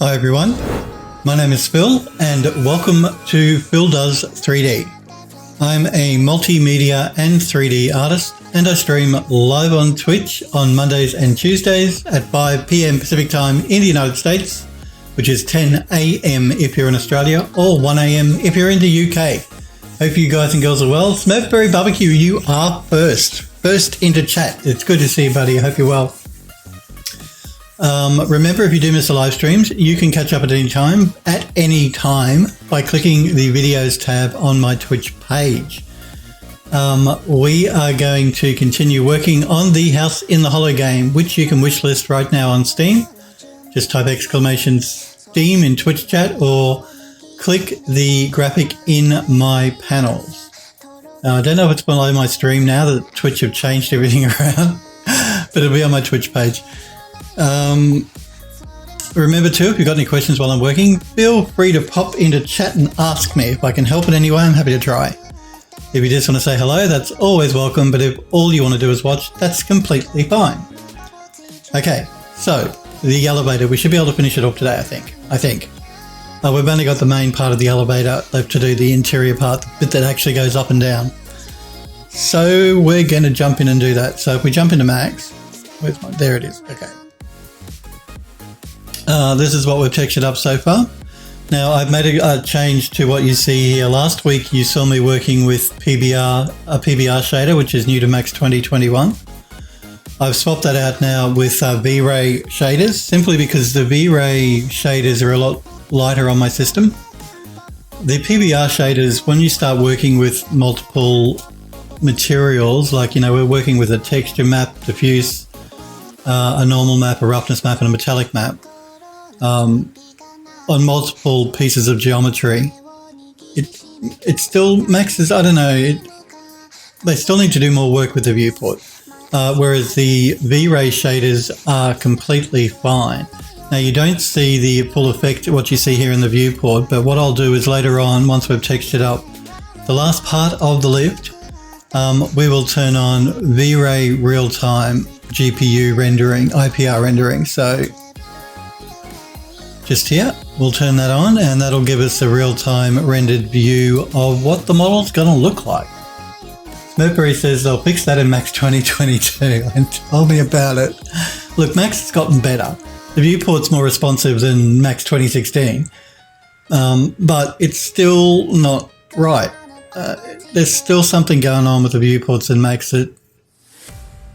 Hi everyone, my name is Phil and welcome to Phil Does 3D. I'm a multimedia and 3D artist and I stream live on Twitch on Mondays and Tuesdays at 5 PM Pacific time in the United States, which is 10 AM if you're in Australia or 1 AM if you're in the UK. Hope you guys and girls are well. Smurfberry Barbecue, you are first into chat. It's good to see you, buddy. I hope you're well. Remember, if you do miss the live streams, you can catch up at any time by clicking the videos tab on my Twitch page. We are going to continue working on the House in the Hollow game, which you can wishlist right now on Steam. Just type exclamation Steam in Twitch chat or click the graphic in my panels. I don't know if it's below my stream now that Twitch have changed everything around, but it'll be on my Twitch page. Remember too, if you've got any questions while I'm working, feel free to pop into chat and ask me. If I can help in any way, I'm happy to try. If you just want to say hello, that's always welcome, but if all you want to do is watch, that's completely fine. Okay, so the elevator, we should be able to finish it off today, I think. We've only got the main part of the elevator left to do, the interior part, the bit that actually goes up and down. So we're going to jump in and do that. So if we jump into Max, there it is, okay. This is what we've textured up so far. Now I've made a change to what you see here. Last week you saw me working with a PBR shader, which is new to Max 2021. I've swapped that out now with V-Ray shaders, simply because the V-Ray shaders are a lot lighter on my system. The PBR shaders, when you start working with multiple materials, like, we're working with a texture map, diffuse, a normal map, a roughness map, and a metallic map, on multiple pieces of geometry, it still maxes, I don't know, they still need to do more work with the viewport, whereas the V-Ray shaders are completely fine. Now you don't see the full effect, what you see here in the viewport, but what I'll do is later on, once we've textured up the last part of the lift, we will turn on V-Ray real-time GPU rendering, IPR rendering. So just here, we'll turn that on and that'll give us a real-time rendered view of what the model's going to look like. Smurfberry says they'll fix that in Max 2022 and tell me about it. Look, Max has gotten better. The viewport's more responsive than Max 2016, but it's still not right. There's still something going on with the viewports in Max that,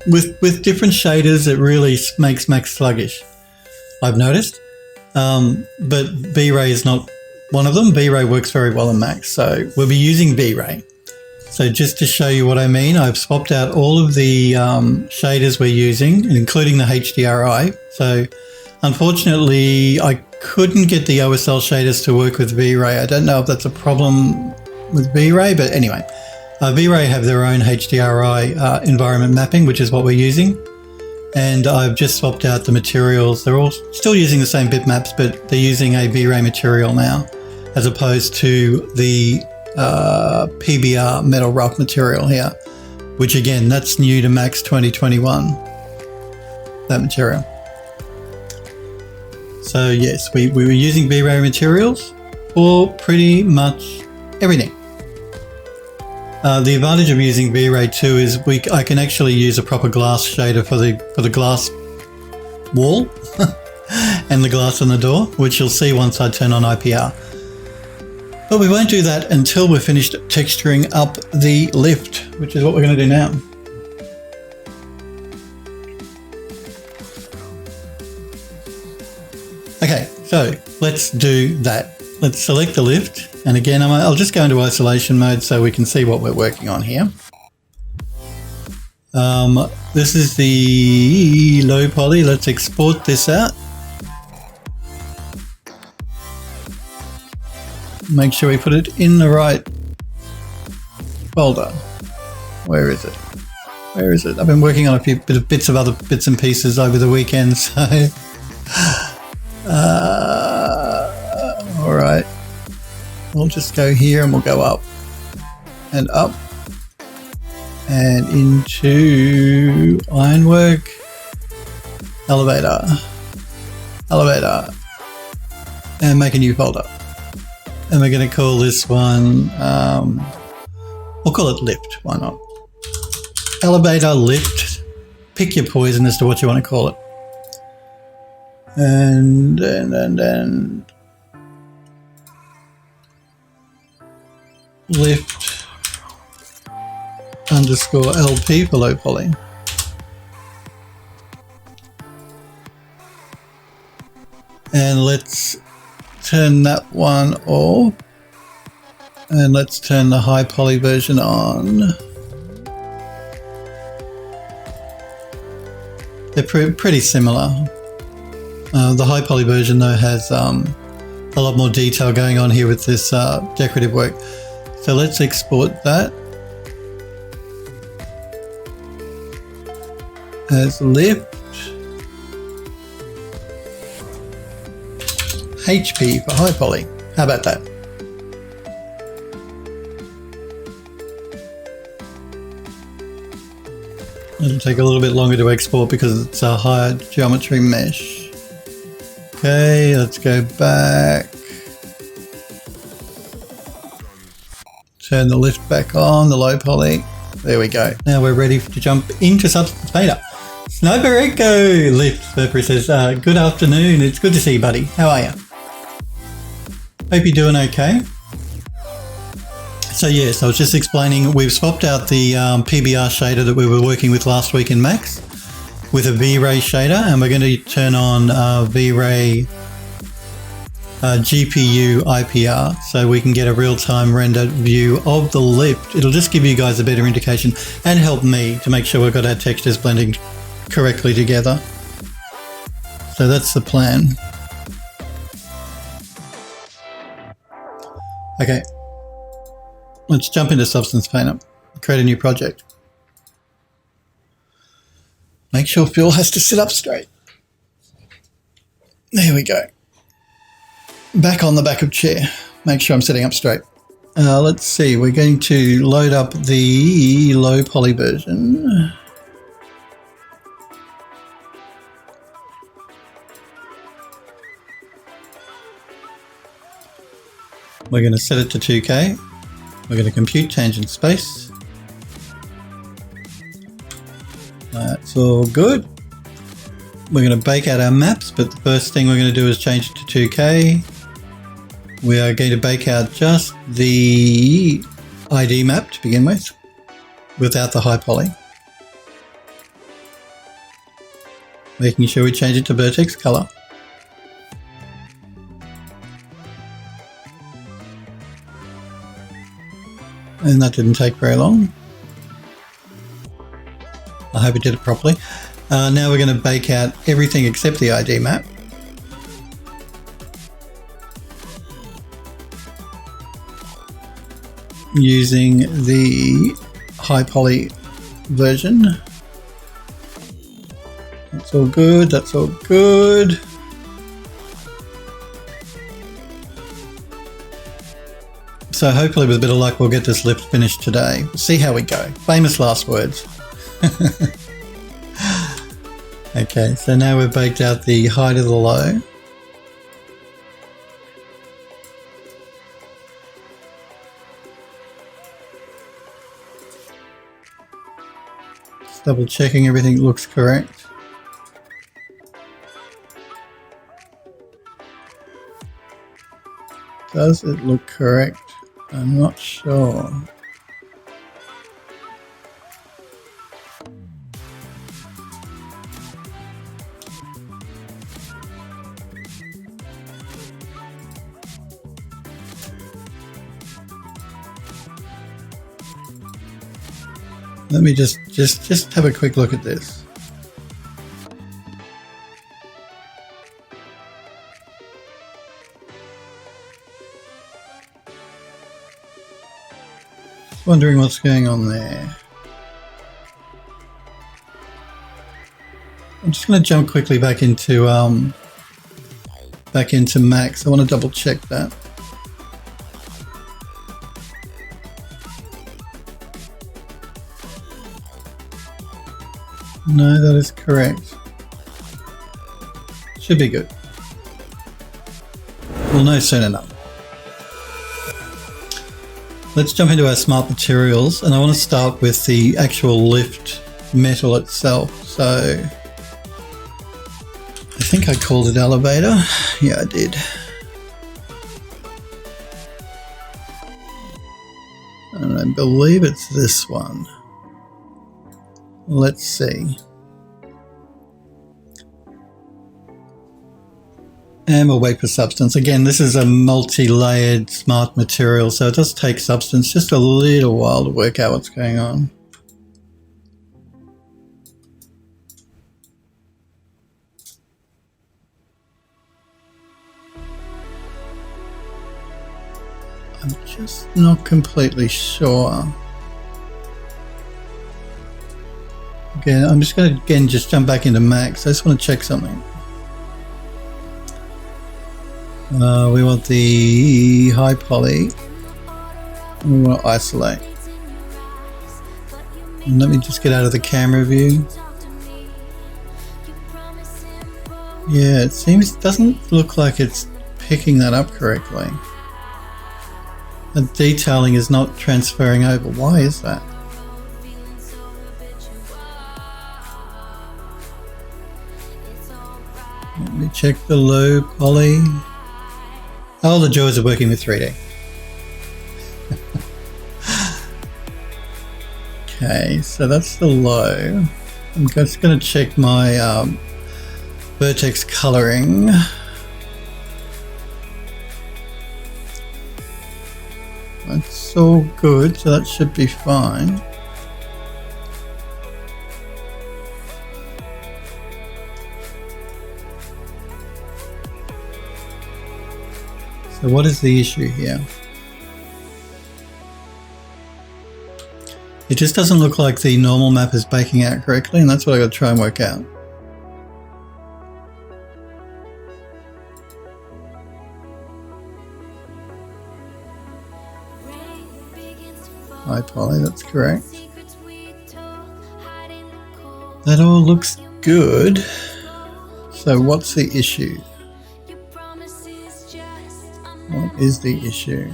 with different shaders, it really makes Max sluggish, I've noticed. But V-Ray is not one of them. V-Ray works very well in Max, so we'll be using V-Ray. So just to show you what I mean, I've swapped out all of the shaders we're using, including the HDRI. So unfortunately, I couldn't get the OSL shaders to work with V-Ray. I don't know if that's a problem with V-Ray, but anyway, V-Ray have their own HDRI environment mapping, which is what we're using. And I've just swapped out the materials. They're all still using the same bitmaps, but they're using a V-Ray material now, as opposed to the PBR metal rough material here, which again, that's new to Max 2021, that material. So yes, we were using V-Ray materials for pretty much everything. The advantage of using V-Ray too is I can actually use a proper glass shader for the glass wall and the glass on the door, which you'll see once I turn on IPR. But we won't do that until we're finished texturing up the lift, which is what we're going to do now. Okay, so let's do that. Let's select the lift, and again, I'll just go into isolation mode so we can see what we're working on here. This is the low poly. Let's export this out. Make sure we put it in the right folder. Where is it? Where is it? I've been working on a few bits of other bits and pieces over the weekend, so all right. We'll just go here and we'll go up and up and into ironwork, elevator, elevator, and make a new folder. And we're going to call this one, we'll call it lift, why not? Elevator, lift, pick your poison as to what you want to call it. And lift underscore LP for low poly. And let's turn that one off. And let's turn the high poly version on. They're pretty similar. The high poly version though has a lot more detail going on here with this decorative work. So let's export that as lift HP for high poly. How about that? It'll take a little bit longer to export because it's a higher geometry mesh. Okay, let's go back. Turn the lift back on, the low poly. There we go. Now we're ready to jump into Substance Painter. Sniper Echo lift. Burberry says, good afternoon. It's good to see you, buddy. How are you? Hope you're doing okay. So yes, I was just explaining, we've swapped out the PBR shader that we were working with last week in Max with a V-Ray shader, and we're going to turn on V-Ray GPU IPR so we can get a real-time rendered view of the lift. It'll just give you guys a better indication and help me to make sure we've got our textures blending correctly together. So that's the plan. Okay, let's jump into Substance Painter, create a new project. Make sure Phil has to sit up straight. There we go. Back on the back of chair. Make sure I'm sitting up straight. Let's see, we're going to load up the low poly version. We're going to set it to 2K. We're going to compute tangent space. That's all good. We're going to bake out our maps, but the first thing we're going to do is change it to 2K. We are going to bake out just the ID map to begin with, without the high poly. Making sure we change it to vertex color. And that didn't take very long. I hope it did it properly. Now we're going to bake out everything except the ID map. Using the high poly version. That's all good, that's all good. So hopefully with a bit of luck we'll get this lift finished today. We'll see how we go. Famous last words. Okay, so now we've baked out the height of the low. Just double checking everything looks correct. Does it look correct? I'm not sure. Let me just have a quick look at this. Wondering what's going on there. I'm just going to jump quickly back into Max. I want to double check that. No, that is correct. Should be good. We'll know soon enough. Let's jump into our smart materials, and I want to start with the actual lift metal itself. So I think I called it elevator. Yeah, I did. And I believe it's this one. Let's see. And we'll wait for substance. Again, this is a multi-layered smart material, so it does take substance just a little while to work out what's going on. I'm just not completely sure. Again, I'm just going to just jump back into max. I just want to check something. We want the high poly. We want to isolate. And let me just get out of the camera view. Yeah, it doesn't look like it's picking that up correctly. The detailing is not transferring over. Why is that? Let me check the low poly. Oh, the joys of working with 3D. Okay, so that's the low. I'm just going to check my vertex coloring. That's all good, so that should be fine. So what is the issue here? It just doesn't look like the normal map is baking out correctly, and that's what I got to try and work out. High poly, that's correct. That all looks good. So what's the issue? What is the issue?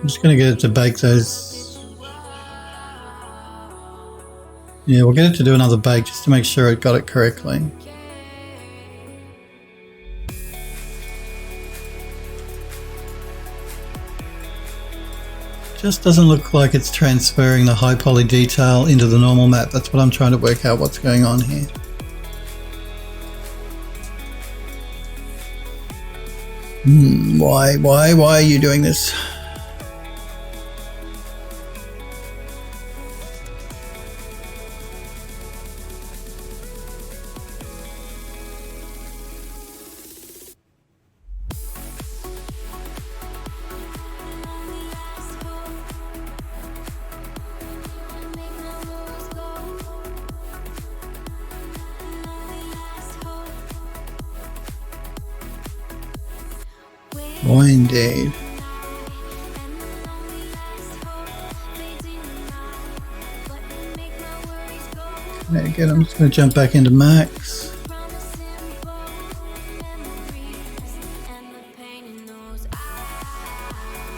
I'm just going to get it to bake those. Yeah, we'll get it to do another bake just to make sure it got it correctly. Just doesn't look like it's transferring the high poly detail into the normal map. That's what I'm trying to work out what's going on here. Why are you doing this? Why indeed? Okay, again, I'm just going to jump back into max.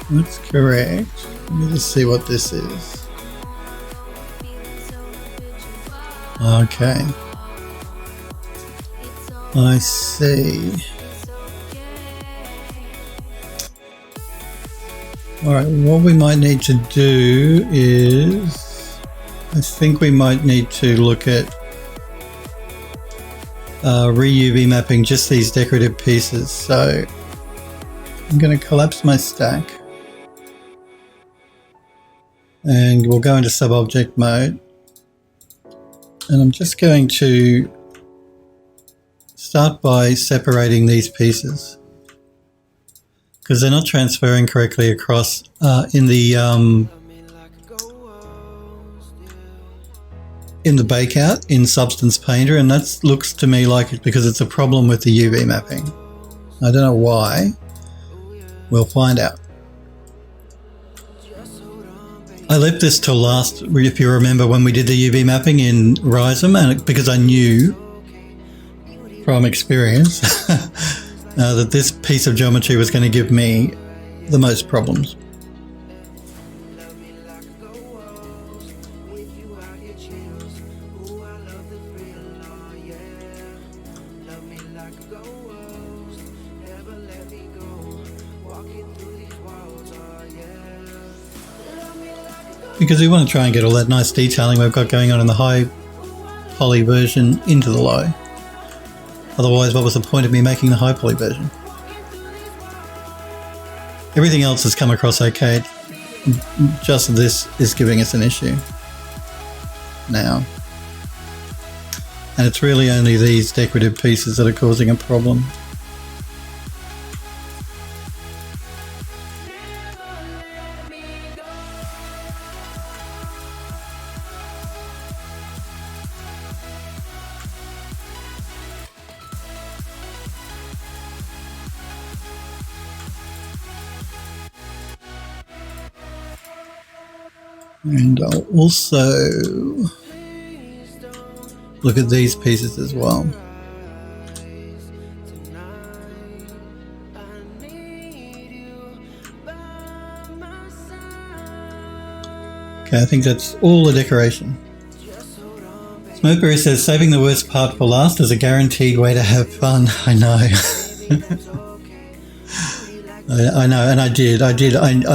That's correct. Let me just see what this is. Okay. I see. Alright, what we might need to do is, I think we might need to look at re-UV mapping just these decorative pieces. So I'm going to collapse my stack and we'll go into sub-object mode, and I'm just going to start by separating these pieces, because they're not transferring correctly across in the bake out in Substance Painter, and that looks to me like it because it's a problem with the UV mapping. I don't know why. We'll find out. I left this till last, if you remember, when we did the UV mapping in Rhizome, and because I knew from experience that this piece of geometry was going to give me the most problems. Because we want to try and get all that nice detailing we've got going on in the high poly version into the low. Otherwise, what was the point of me making the high poly version? Everything else has come across okay. Just this is giving us an issue now. And it's really only these decorative pieces that are causing a problem. And I'll also look at these pieces as well. Okay, I think that's all the decoration. Smokeberry says, saving the worst part for last is a guaranteed way to have fun. I know. I know, and I did. I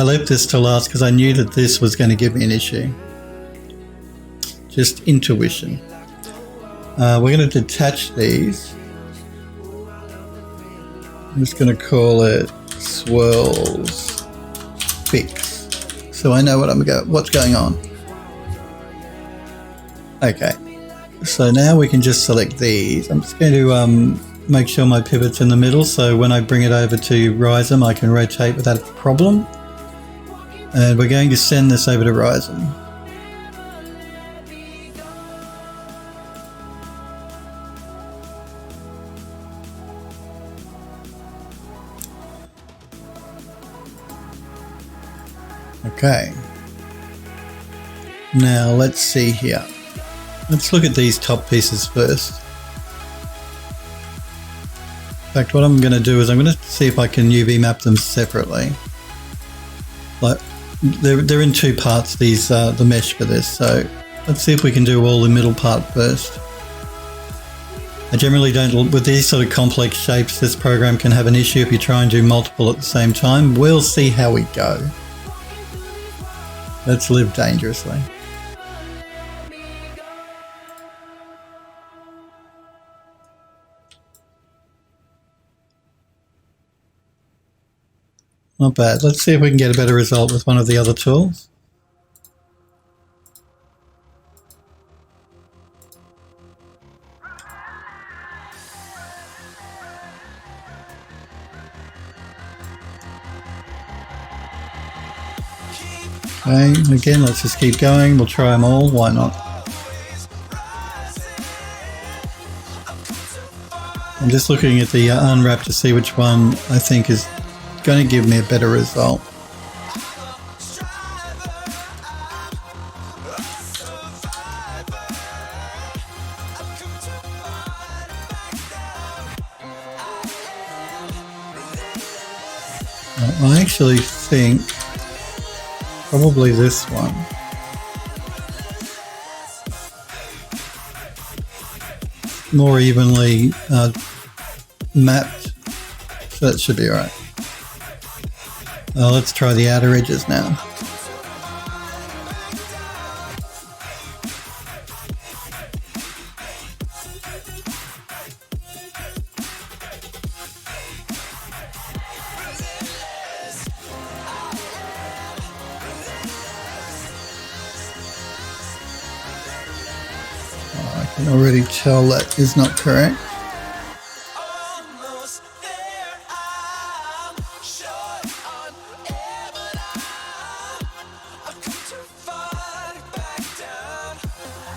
left this to last because I knew that this was going to give me an issue. Just intuition. We're going to detach these. I'm just going to call it swirls fix, so I know what's going on. Okay, so now we can just select these. I'm just going to make sure my pivot's in the middle, so when I bring it over to Rhizome I can rotate without a problem. And we're going to send this over to Rhizome. Okay. Now let's see here. Let's look at these top pieces first. In fact, what I'm going to do is I'm going to see if I can UV map them separately. Like they're in two parts, these the mesh for this. So let's see if we can do all the middle part first. I generally don't, with these sort of complex shapes, this program can have an issue if you try and do multiple at the same time. We'll see how we go. Let's live dangerously. Not bad. Let's see if we can get a better result with one of the other tools. Okay, again, let's just keep going. We'll try them all. Why not? I'm just looking at the unwrap to see which one I think is going to give me a better result. I actually think probably this one. More evenly mapped, so that should be alright. Let's try the outer edges now. I can already tell that is not correct.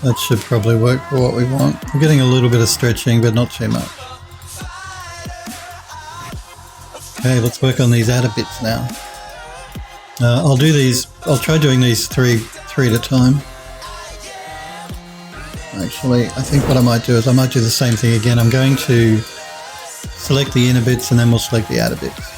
That should probably work for what we want. We're getting a little bit of stretching, but not too much. Okay, let's work on these outer bits now. I'll do these. I'll try doing these three at a time. Actually, I think what I might do is I might do the same thing again. I'm going to select the inner bits and then we'll select the outer bits.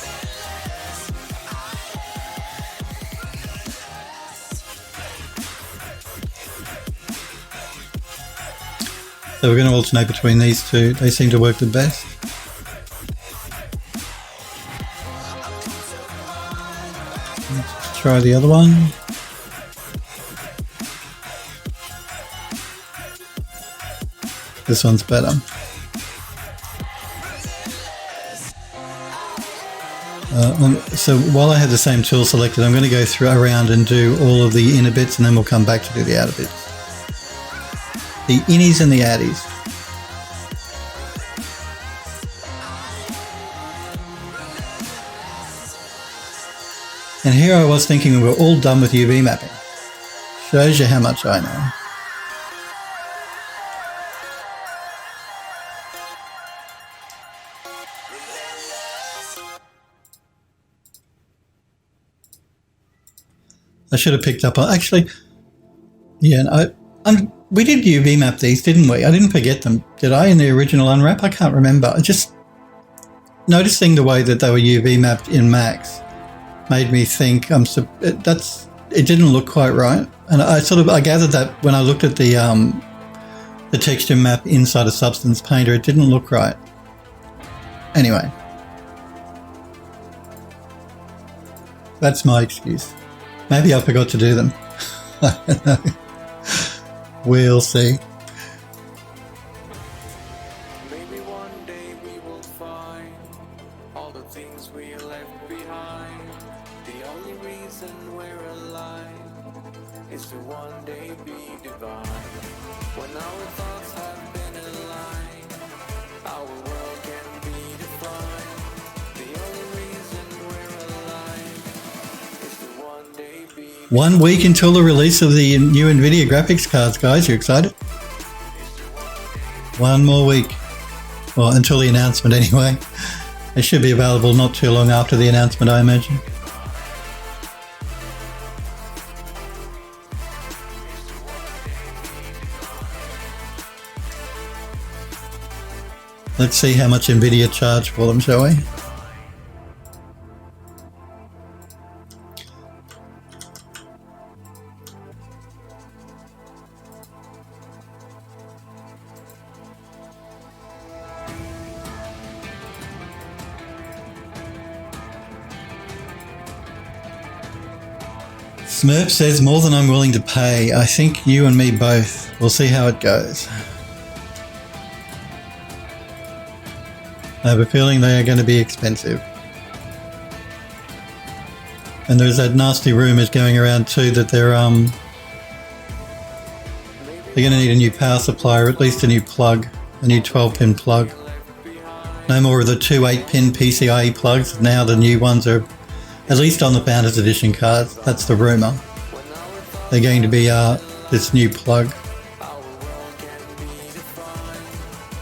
So we're going to alternate between these two. They seem to work the best. Let's try the other one. This one's better. So while I have the same tool selected, I'm going to go around and do all of the inner bits and then we'll come back to do the outer bits. The innies and the outies. And here I was thinking we were all done with UV mapping. Shows you how much I know. I should have picked up on, actually, yeah, we did UV map these, didn't we? I didn't forget them, did I, in the original unwrap? I can't remember. I just, noticing the way that they were UV mapped in Max made me think, it didn't look quite right. And I gathered that when I looked at the texture map inside a Substance Painter, it didn't look right. Anyway. That's my excuse. Maybe I forgot to do them. I don't know. We'll see. Maybe one day we will find all the things we left behind. The only reason we're alive is to one day be divine. When our thoughts have been aligned, our world can be defined. The only reason we're alive is to one day be 1 week until the release of the new NVIDIA graphics cards, guys. You excited? 1 more week. Well, until the announcement anyway. They should be available not too long after the announcement, I imagine. Let's see how much NVIDIA charged for them, shall we? Smurf says more than I'm willing to pay. I think you and me both. We'll see how it goes. I have a feeling they are going to be expensive. And there's that nasty rumours going around too that they're going to need a new power supply, or at least a new plug, a new 12-pin plug. No more of the 2 8-pin PCIe plugs. Now the new ones are, at least on the Founders Edition cards, that's the rumour. They're going to be this new plug.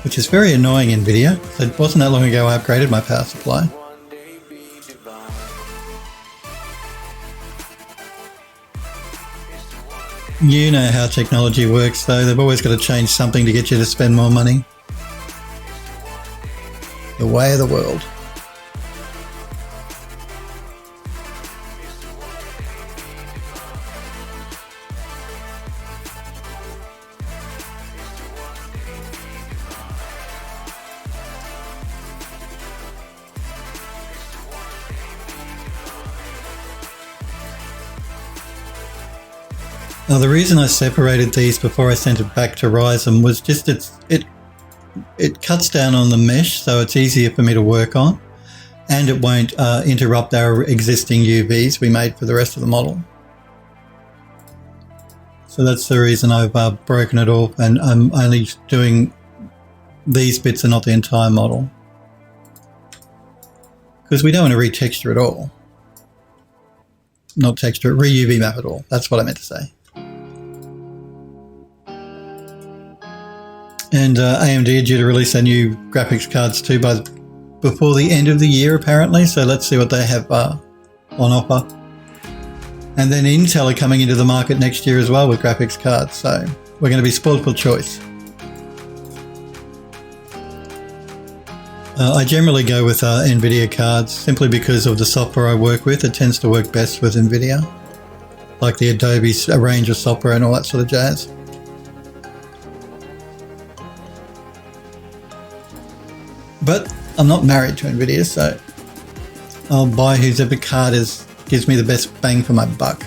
Which is very annoying, NVIDIA. It wasn't that long ago I upgraded my power supply. You know how technology works though. They've always got to change something to get you to spend more money. The way of the world. Now, the reason I separated these before I sent it back to Ryzen was just it cuts down on the mesh, so it's easier for me to work on, and it won't interrupt our existing UVs we made for the rest of the model. So that's the reason I've broken it off, and I'm only doing these bits and not the entire model. Because we don't want to retexture at all. Not texture it, re-UV map at all. That's what I meant to say. And AMD are due to release their new graphics cards too before the end of the year apparently, so let's see what they have on offer. And then Intel are coming into the market next year as well with graphics cards, so we're going to be spoiled for choice. I generally go with NVIDIA cards simply because of the software I work with. It tends to work best with NVIDIA, like the Adobe range of software and all that sort of jazz. But I'm not married to NVIDIA, so I'll buy whoever card gives me the best bang for my buck.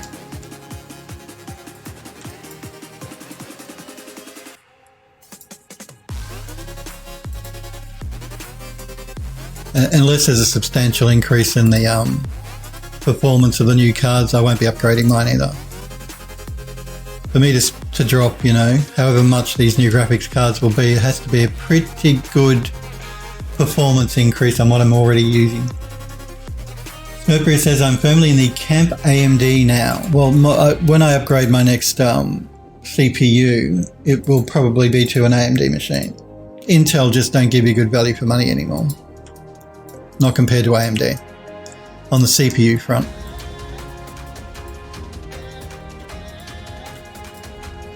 Unless there's a substantial increase in the performance of the new cards, I won't be upgrading mine either. For me to drop, you know, however much these new graphics cards will be, it has to be a pretty good performance increase on what I'm already using. Mercury says, I'm firmly in the camp AMD now. Well, when I upgrade my next CPU, it will probably be to an AMD machine. Intel just don't give you good value for money anymore. Not compared to AMD on the CPU front.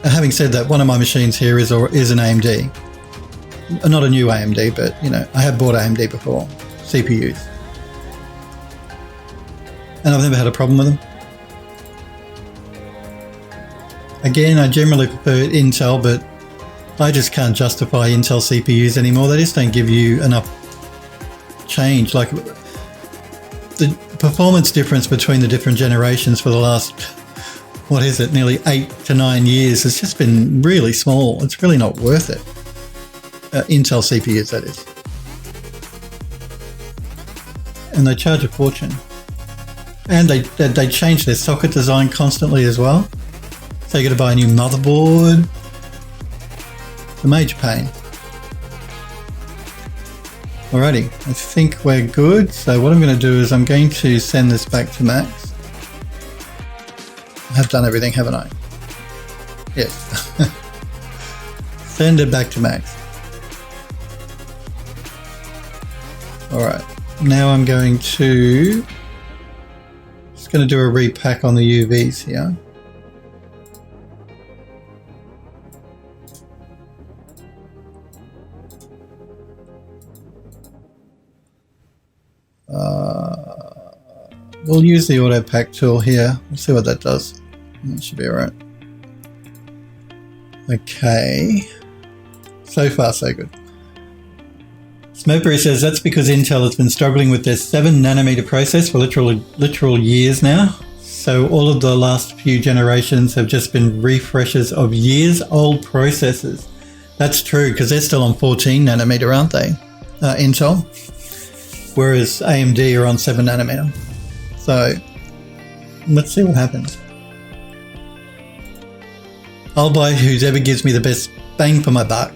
Having said that, one of my machines here is an AMD. Not a new AMD, but you know, I have bought AMD before, CPUs. And I've never had a problem with them. Again, I generally prefer Intel, but I just can't justify Intel CPUs anymore. They just don't give you enough change. Like the performance difference between the different generations for the last, what is it, nearly 8 to 9 years has just been really small. It's really not worth it. Intel CPUs, that is. And they charge a fortune. And they change their socket design constantly as well. So you got to buy a new motherboard. It's a major pain. Alrighty, I think we're good. So what I'm going to do is I'm going to send this back to Max. I have done everything, haven't I? Yes. Send it back to Max. Alright, now I'm going to do a repack on the UVs here. We'll use the auto pack tool here. We'll see what that does. That should be alright. Okay. So far, so good. Smokeberry says that's because Intel has been struggling with their 7nm process for literal years now. So all of the last few generations have just been refreshes of years old processors. That's true because they're still on 14nm, aren't they? Intel. Whereas AMD are on 7nm. So let's see what happens. I'll buy whoever gives me the best bang for my buck.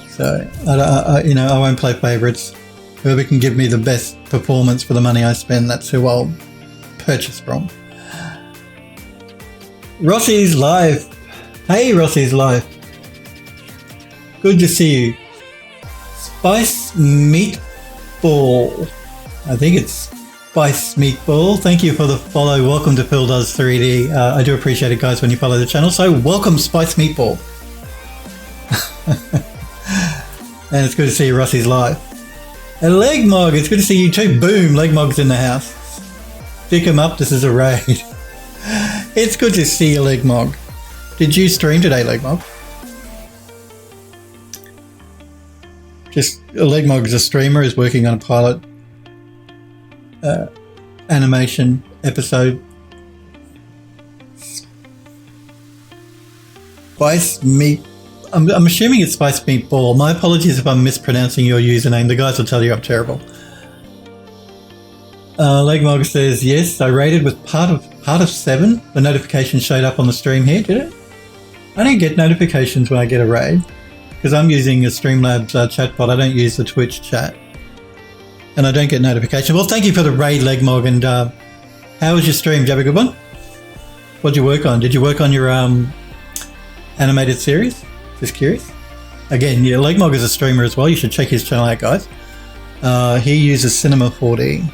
So, I won't play favourites. Whoever can give me the best performance for the money I spend, that's who I'll purchase from. Rossi's live. Hey, Rossi's live. Good to see you. Spice Meatball. I think it's Spice Meatball. Thank you for the follow. Welcome to Phil Does 3D. I do appreciate it, guys, when you follow the channel. So, welcome, Spice Meatball. And it's good to see you, Rossi's live. And Legmog, it's good to see you too. Boom, Legmog's in the house. Pick him up, this is a raid. It's good to see you, Legmog. Did you stream today, Legmog? Just, Legmog is a streamer, is working on a pilot animation episode. Spice Meat. I'm assuming it's Spice Meatball. My apologies if I'm mispronouncing your username. The guys will tell you I'm terrible. Legmog says, yes, I rated with part of 7. The notification showed up on the stream here, did it? I don't get notifications when I get a raid because I'm using a Streamlabs chatbot. I don't use the Twitch chat. And I don't get notifications. Well, thank you for the raid, Legmog. And how was your stream? Did you have a good one? What did you work on? Did you work on your animated series? Just curious. Again, yeah, Legmog is a streamer as well. You should check his channel out, guys. He uses Cinema 4D,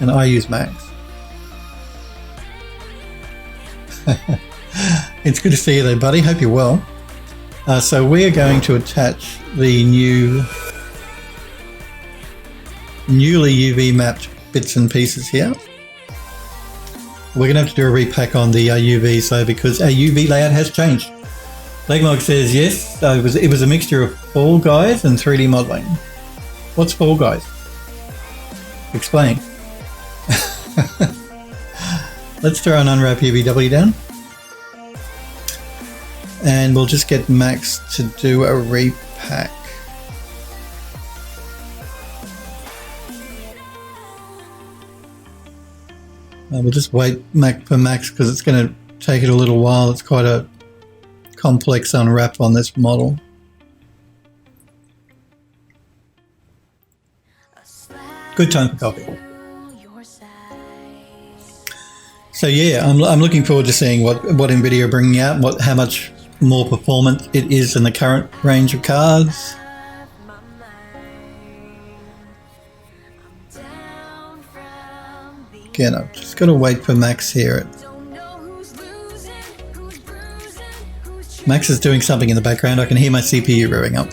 and I use Max. It's good to see you there, buddy. Hope you're well. So we are going to attach the newly UV mapped bits and pieces here. We're going to have to do a repack on the UV, so because our UV layout has changed. Legmog says yes, it was a mixture of Fall Guys and 3D modeling. What's Fall Guys? Explain. Let's throw an unwrap UVW down. And we'll just get Max to do a repack. We'll just wait for Max because it's going to take it a little while. It's quite a complex unwrap on this model. Good time for coffee. So yeah, I'm looking forward to seeing what NVIDIA are bringing out, how much more performant it is than the current range of cards. Again, I've just got to wait for Max here. Max is doing something in the background. I can hear my CPU revving up.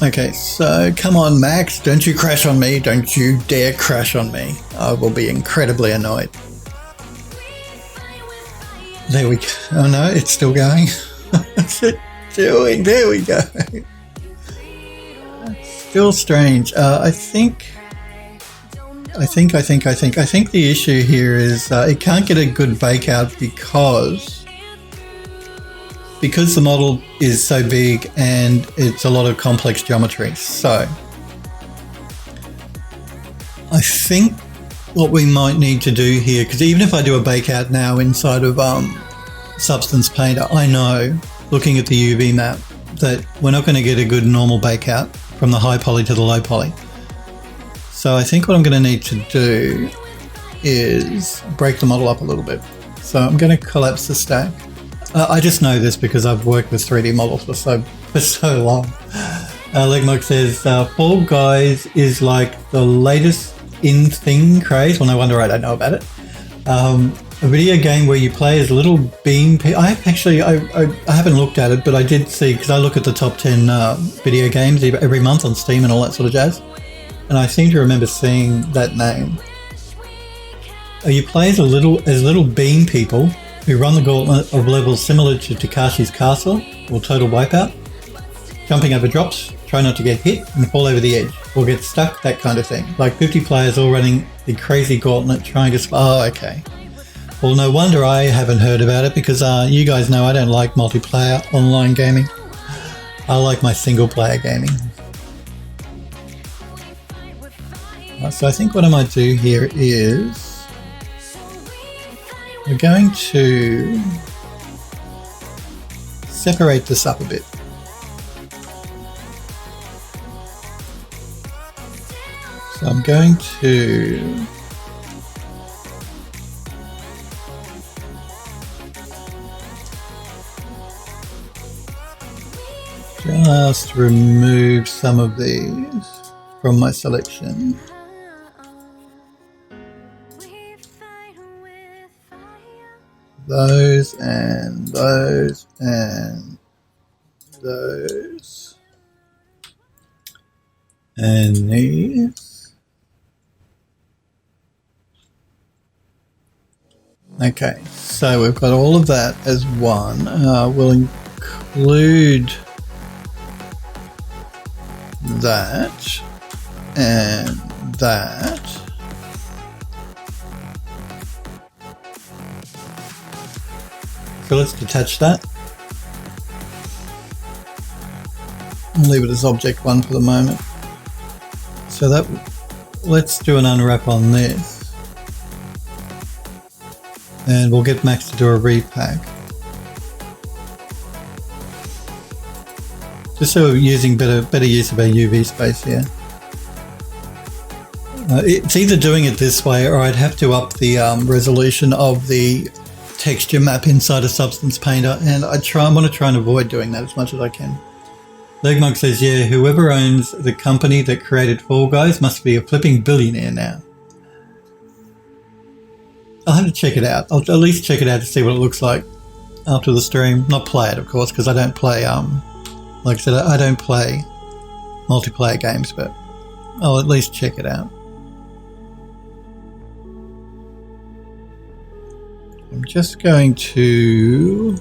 Okay, so come on, Max, don't you crash on me. Don't you dare crash on me. I will be incredibly annoyed. There we go. Oh no, it's still going. What's it doing? There we go. Still strange. I think the issue here is it can't get a good bake out because the model is so big and it's a lot of complex geometry. So I think what we might need to do here, because even if I do a bake out now inside of Substance Painter, I know looking at the UV map that we're not going to get a good normal bake out from the high poly to the low poly. So I think what I'm going to need to do is break the model up a little bit. So I'm going to collapse the stack. I just know this because I've worked with 3D models for so long. Legmog says, Fall Guys is like the latest in thing craze. Well, no wonder I don't know about it. A video game where you play as little bean people. I haven't looked at it, but I did see, because I look at the top 10 video games every month on Steam and all that sort of jazz. And I seem to remember seeing that name. You play as little bean people who run the gauntlet of levels similar to Takashi's Castle or Total Wipeout, jumping over drops, try not to get hit and fall over the edge or get stuck, that kind of thing. Like 50 players all running the crazy gauntlet trying to... Oh, okay. Well, no wonder I haven't heard about it, because you guys know I don't like multiplayer online gaming. I like my single player gaming. So I think what I might do here is we're going to separate this up a bit. So I'm going to just remove some of these from my selection. Those and those and those and these. Okay, so we've got all of that as one. We'll include that and that. So let's detach that. I'll leave it as object one for the moment. So that, let's do an unwrap on this. And we'll get Max to do a repack. Just so we're using better use of our UV space here. It's either doing it this way or I'd have to up the resolution of the texture map inside a Substance Painter, and I want to try and avoid doing that as much as I can. Legmug says, yeah, whoever owns the company that created Fall Guys must be a flipping billionaire now. I'll have to check it out. I'll at least check it out to see what it looks like after the stream. Not play it, of course, because I don't play, like I said, I don't play multiplayer games, but I'll at least check it out. I'm just going to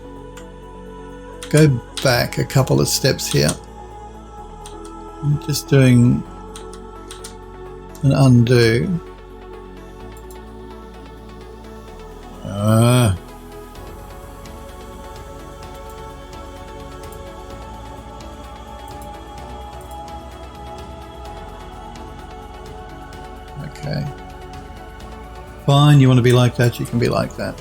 go back a couple of steps here. I'm just doing an undo. Okay. Fine, you want to be like that, you can be like that.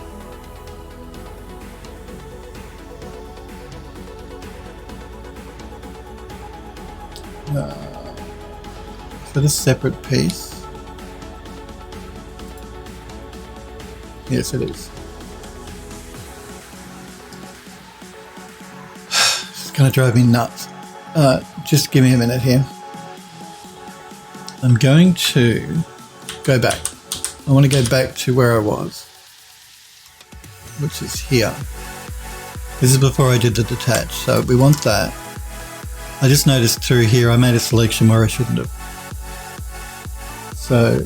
Is that a separate piece? Yes, it is. It's going to drive me nuts. Just give me a minute here. I'm going to go back. I want to go back to where I was, which is here. This is before I did the detach, so we want that. I just noticed through here I made a selection where I shouldn't have. So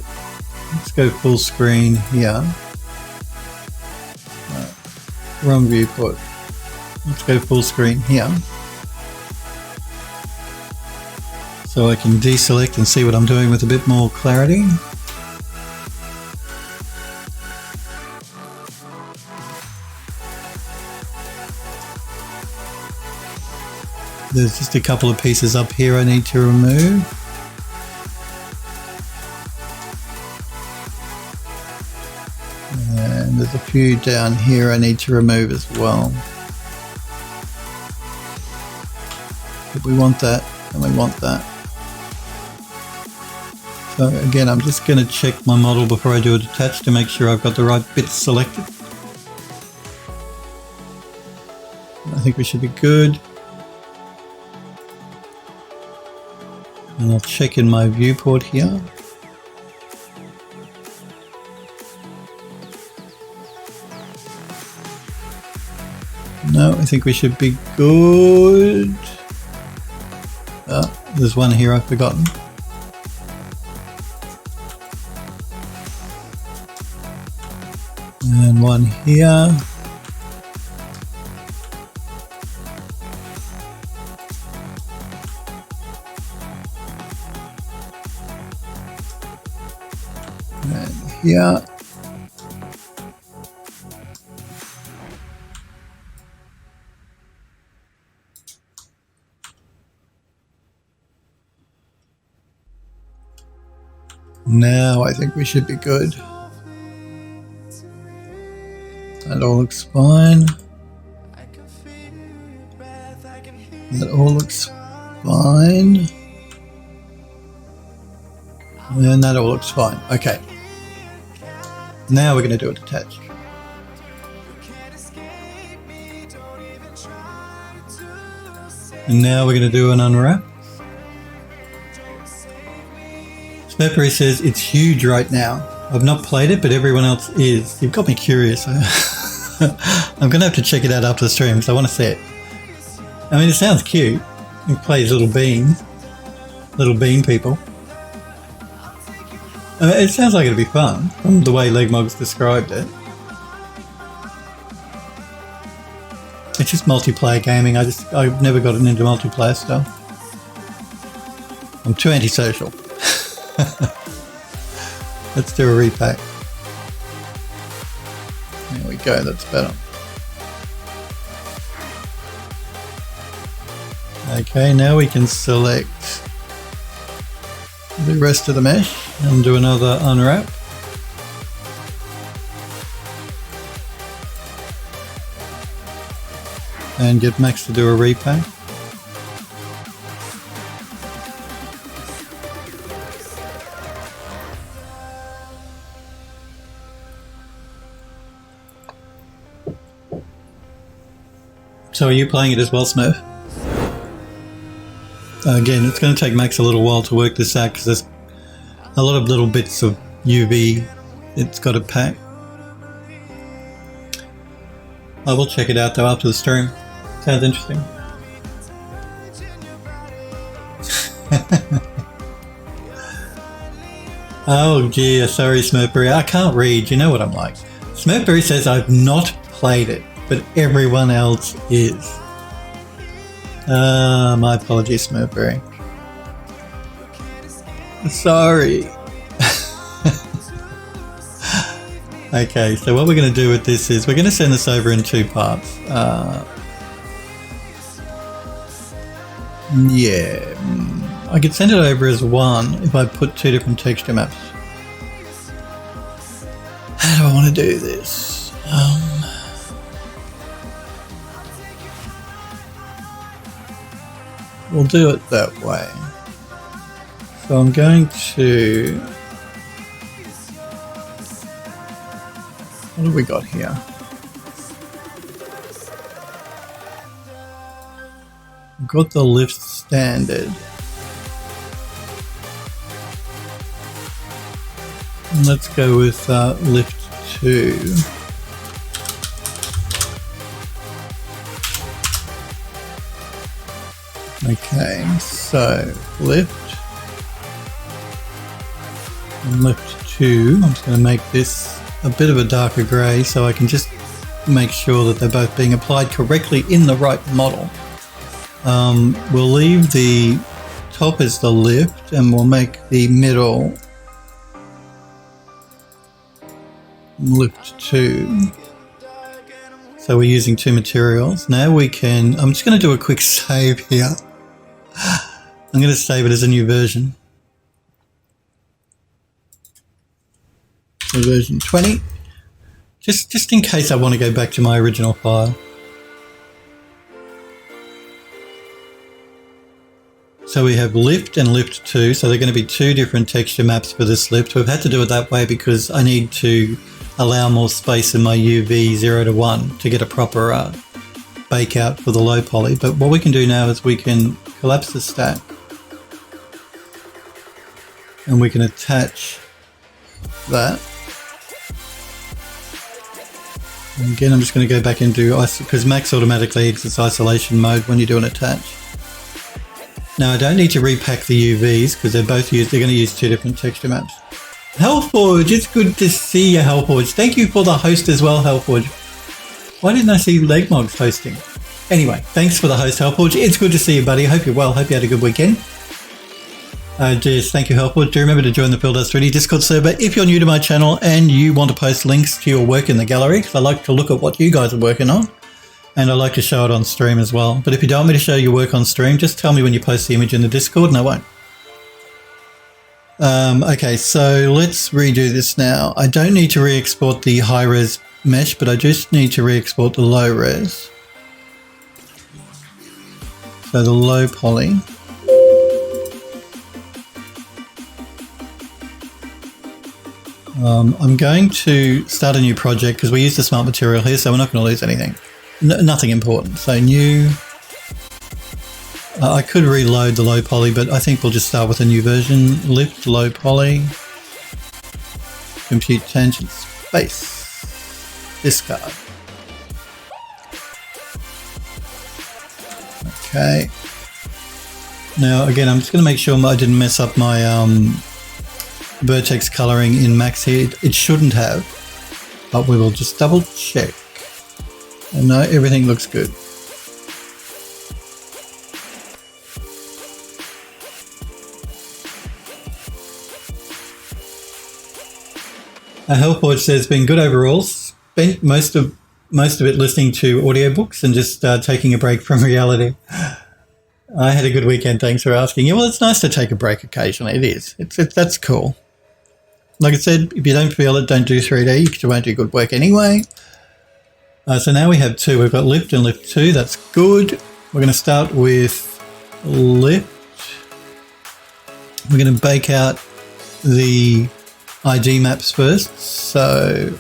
let's go full screen here. Wrong viewport. Let's go full screen here. So I can deselect and see what I'm doing with a bit more clarity. There's just a couple of pieces up here I need to remove. And there's a few down here I need to remove as well. But we want that, and we want that. So again, I'm just going to check my model before I do a detach to make sure I've got the right bits selected. I think we should be good. And I'll check in my viewport here. No, I think we should be good. There's one here I've forgotten. And one here. And here. Now I think we should be good. That all looks fine. That all looks fine. And that all looks fine. Okay. Now we're going to do a detach. And now we're going to do an unwrap. Peppery says it's huge right now. I've not played it, but everyone else is. You've got me curious. I'm going to have to check it out after the stream because I want to see it. I mean, it sounds cute. It plays little beans. Little bean people. It sounds like it'll be fun from the way Legmog's described it. It's just multiplayer gaming. I've never gotten into multiplayer stuff. I'm too antisocial. Let's do a repack. There we go, that's better. Okay, now we can select the rest of the mesh and do another unwrap. And get Max to do a repack. So are you playing it as well, Smurf? Again, it's going to take Max a little while to work this out because there's a lot of little bits of UV it's got to pack. I will check it out though after the stream. Sounds interesting. Oh dear, sorry Smurfberry, I can't read, you know what I'm like. Smurfberry says I've not played it, but everyone else is. My apologies Smurfberry. Sorry. Okay, so what we're going to do with this is we're going to send this over in 2 parts. Yeah, I could send it over as one if I put 2 different texture maps. How do I want to do this? We'll do it that way. So I'm going to... What have we got here? We've got the lift standard. And let's go with lift 2. Okay, so lift and lift 2. I'm just going to make this a bit of a darker grey so I can just make sure that they're both being applied correctly in the right model. We'll leave the top as the lift and we'll make the middle lift 2. So we're using 2 materials. Now we can, I'm just going to do a quick save here. I'm going to save it as a new version. So version 20. Just in case I want to go back to my original file. So we have lift and lift 2. So they're going to be 2 different texture maps for this lift. We've had to do it that way because I need to allow more space in my UV 0 to 1 to get a proper bake out for the low poly. But what we can do now is we can collapse the stack and we can attach that. And again, I'm just going to go back into because Max automatically exits isolation mode when you do an attach. Now I don't need to repack the UVs because they're going to use 2 different texture maps. Hellforge, it's good to see you, Hellforge. Thank you for the host as well, Hellforge. Why didn't I see Legmogs hosting? Anyway, thanks for the host, Hellforge. It's good to see you, buddy. Hope you're well. Hope you had a good weekend. Just thank you, Hellforge. Do remember to join the Builders 3D Discord server if you're new to my channel and you want to post links to your work in the gallery, because I like to look at what you guys are working on. And I like to show it on stream as well. But if you don't want me to show your work on stream, just tell me when you post the image in the Discord and I won't. Okay, so let's redo this now. I don't need to re-export the high-res mesh, but I just need to re-export the low-res. So the low poly. I'm going to start a new project because we use the smart material here, so we're not going to lose anything. Nothing important. So new. I could reload the low poly, but I think we'll just start with a new version. Lift low poly. Compute tangent space. Discard. Okay. Now again, I'm just going to make sure I didn't mess up my vertex coloring in Max here. It shouldn't have, but we will just double check. And no, everything looks good. Hellforge says, been good overall. Spent most of it listening to audiobooks and just taking a break from reality. I had a good weekend, thanks for asking. Yeah, well, it's nice to take a break occasionally. It is. That's cool. Like I said, if you don't feel it, don't do 3D because you won't do good work anyway. So now we have 2. We've got lift and lift 2. That's good. We're going to start with lift. We're going to bake out the ID maps first. So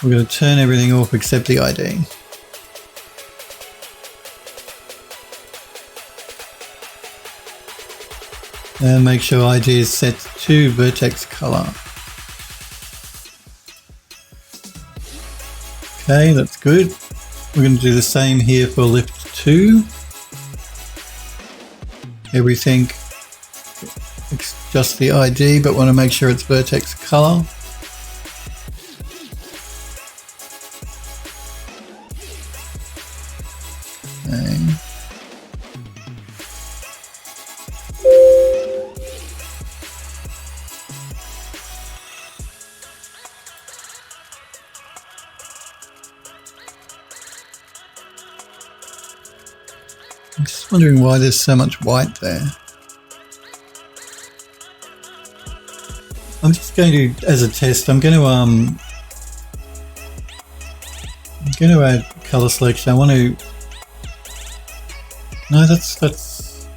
we're going to turn everything off except the ID. And make sure ID is set to vertex color. Okay, that's good. We're going to do the same here for lift 2. Everything, it's just the ID, but want to make sure it's vertex color. Okay. I'm just wondering why there's so much white there. I'm just going to, as a test, I'm going to add color selection. I want to. No, that's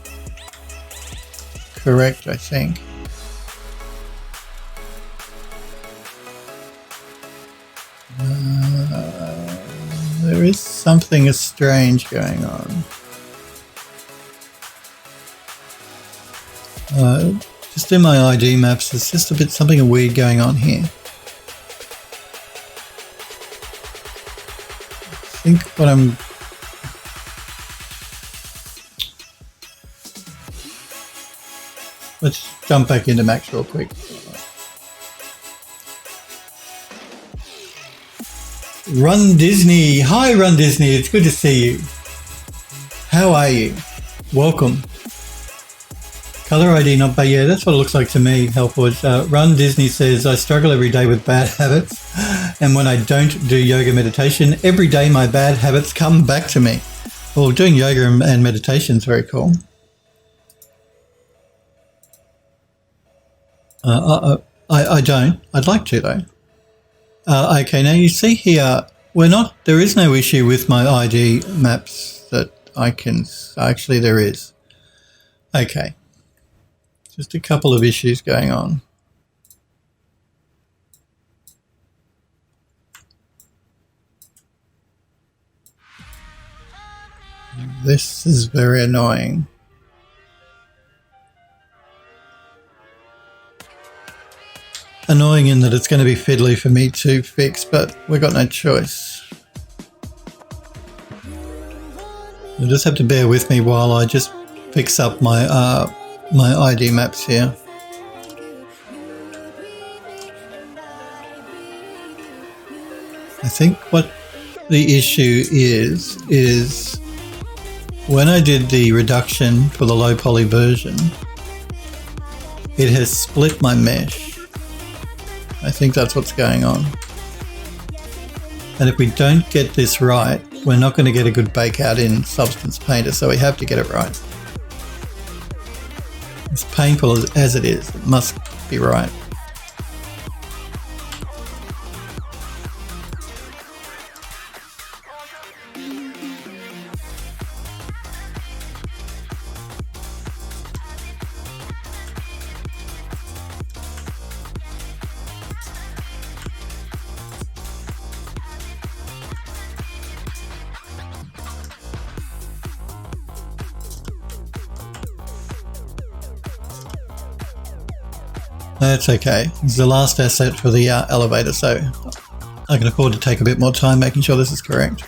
correct, I think. There is something strange going on. Just in my ID maps, there's just a bit something weird going on here. I think what I'm... Let's jump back into Max real quick. Run Disney. Hi Run Disney, it's good to see you. How are you? Welcome. Color ID not bad. Yeah, that's what it looks like to me, Hellforge. Run Disney says, I struggle every day with bad habits, and when I don't do yoga meditation, every day my bad habits come back to me. Well, doing yoga and meditation is very cool. I don't. I'd like to, though. Okay, now you see here, there is no issue with my ID maps that I can, actually there is. Okay. Just a couple of issues going on. This is very annoying. Annoying in that it's going to be fiddly for me to fix, but we've got no choice. You'll just have to bear with me while I just fix up my my ID maps here. I think what the issue is when I did the reduction for the low poly version, it has split my mesh. I think that's what's going on. And if we don't get this right, we're not going to get a good bake out in Substance Painter, so we have to get it right. As painful as it is, it must be right. That's okay. It's the last asset for the elevator, so I can afford to take a bit more time making sure this is correct.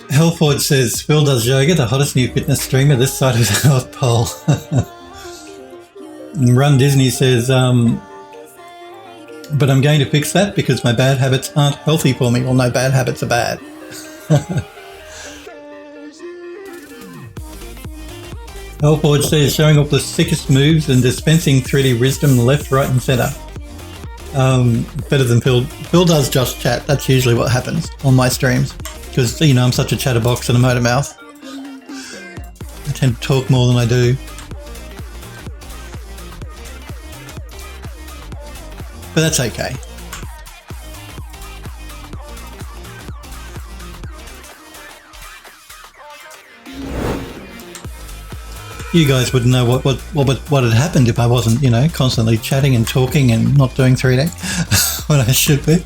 Hellford says, Phil does yoga, the hottest new fitness streamer this side of the North Pole. Run Disney says, but I'm going to fix that because my bad habits aren't healthy for me. Well, no, bad habits are bad. Hellforge says, showing off the sickest moves and dispensing 3D wisdom left, right and centre. Better than Phil. Phil does just chat. That's usually what happens on my streams because, you know, I'm such a chatterbox and a motor mouth. I tend to talk more than I do. But that's okay. you guys wouldn't know what had happened if I wasn't, you know, constantly chatting and talking and not doing 3D when I should be.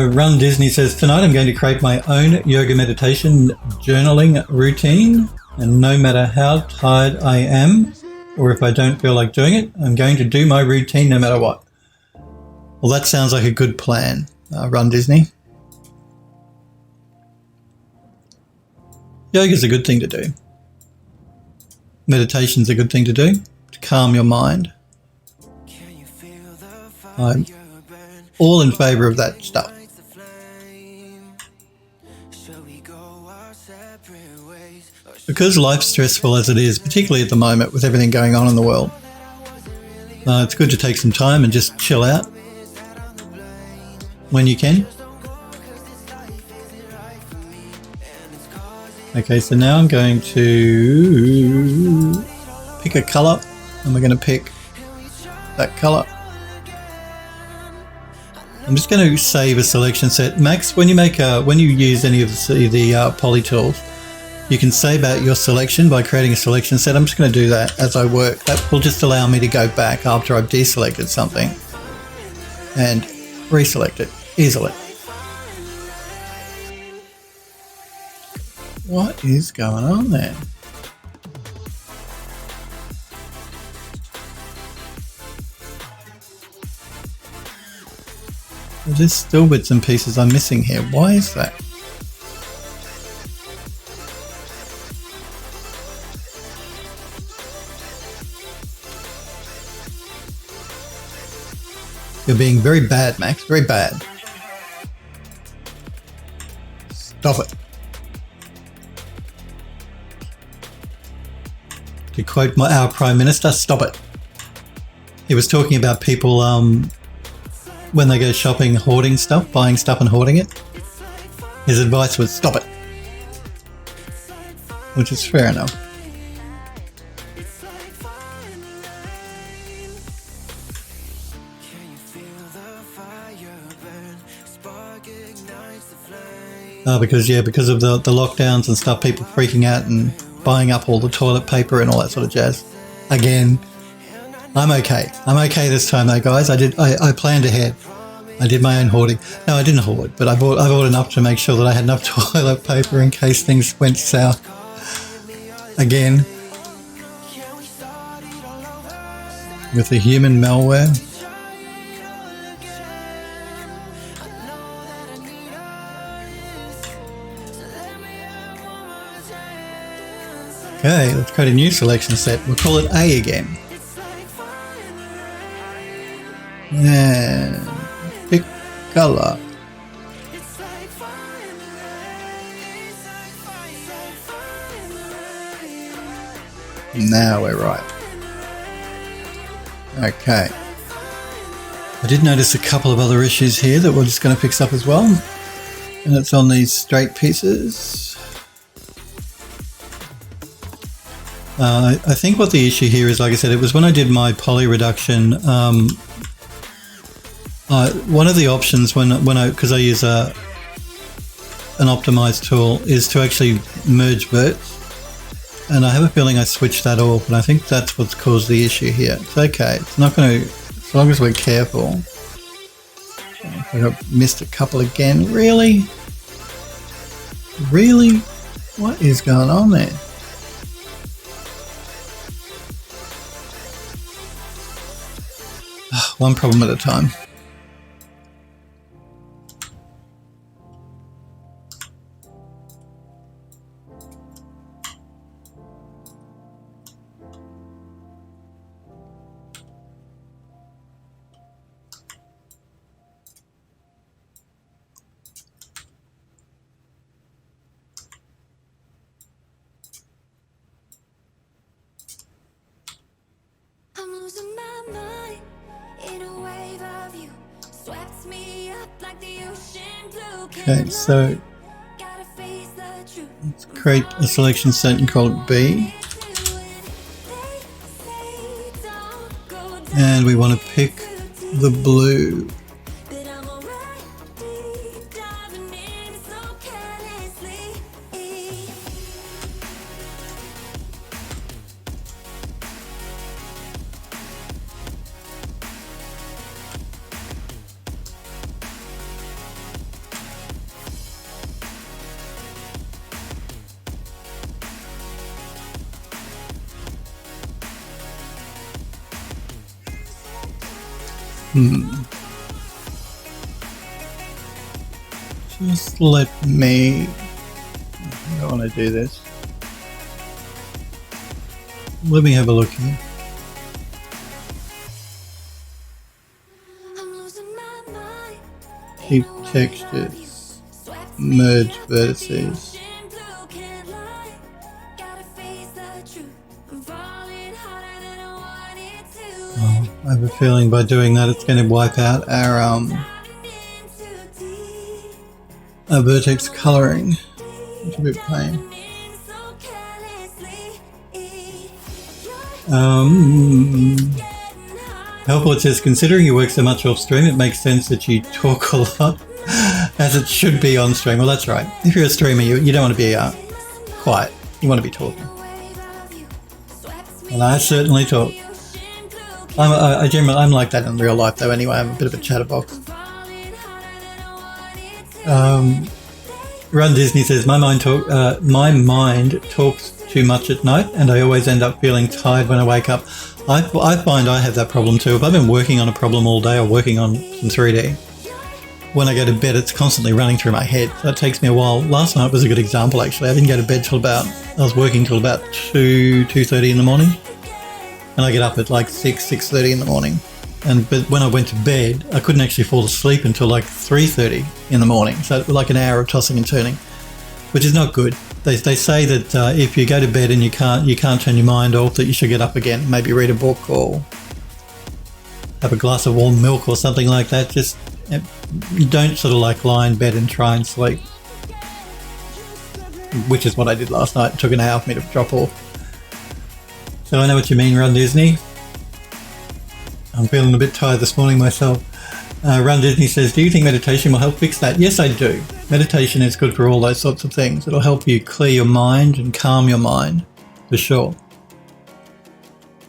Run Disney says, tonight I'm going to create my own yoga meditation journaling routine, and no matter how tired I am or if I don't feel like doing it, I'm going to do my routine no matter what. Well, that sounds like a good plan, Run Disney. Yoga's a good thing to do. Meditation's a good thing to do to calm your mind. I'm all in favour of that stuff. Because life's stressful as it is, particularly at the moment with everything going on in the world, it's good to take some time and just chill out when you can. Okay, so now I'm going to pick a colour, and we're going to pick that colour. I'm just going to save a selection set. Max, when you use any of the poly tools, you can save out your selection by creating a selection set. I'm just going to do that as I work. That will just allow me to go back after I've deselected something and reselect it easily. What is going on there? There's still bits and pieces I'm missing here. Why is that? You're being very bad, Max. Very bad. Stop it. To quote our Prime Minister, stop it. He was talking about people when they go shopping, hoarding stuff, buying stuff and hoarding it. His advice was stop it. Which is fair enough. Because of the lockdowns and stuff, people freaking out and buying up all the toilet paper and all that sort of jazz. Again, I'm okay. I'm okay this time though, guys. I planned ahead. I did my own hoarding. No, I didn't hoard, but I bought enough to make sure that I had enough toilet paper in case things went south. Again, with the human malware. Okay, let's create a new selection set. We'll call it A again. And pick color. Now we're right. Okay. I did notice a couple of other issues here that we're just going to fix up as well. And it's on these straight pieces. I think what the issue here is, like I said, it was when I did my poly reduction. One of the options because I use an optimized tool is to actually merge verts, and I have a feeling I switched that off, and I think that's what's caused the issue here. It's okay. It's not going to, as long as we're careful. I missed a couple again. Really? Really? What is going on there? One problem at a time. I'm losing my mind in a wave of you, swept me up like the ocean blue. Okay, so let's create a selection set and call it B. And we want to pick the blue. But I'm already diving in so carelessly. Just let me... I don't want to do this. Let me have a look here. I'm losing my mind. Keep textures. Merge vertices. Blue can't lie. Gotta face the truth. I'm falling harder than I wanted to. Oh, I have a feeling by doing that it's going to wipe out our vertex colouring, which will be a pain. Helpful, it says, considering you work so much off stream, it makes sense that you talk a lot, as it should be on stream. Well, that's right. If you're a streamer, you don't want to be quiet. You want to be talking. And I certainly talk. I'm like that in real life, though. Anyway, I'm a bit of a chatterbox. Run Disney says, my mind talks too much at night, and I always end up feeling tired when I wake up. I find I have that problem too. If I've been working on a problem all day or working on some 3D, when I go to bed, it's constantly running through my head. So it takes me a while. Last night was a good example, actually. I didn't go to bed till I was working till about 2:30 in the morning, and I get up at like 6:30 in the morning. But when I went to bed, I couldn't actually fall asleep until like 3:30 in the morning. So like an hour of tossing and turning, which is not good. They say that if you go to bed and you can't turn your mind off, that you should get up again, maybe read a book or have a glass of warm milk or something like that. Just you don't sort of like lie in bed and try and sleep, which is what I did last night. It took an hour for me to drop off. So I know what you mean, Run Disney. I'm feeling a bit tired this morning myself. Run Disney says, do you think meditation will help fix that? Yes, I do. Meditation is good for all those sorts of things. It'll help you clear your mind and calm your mind, for sure.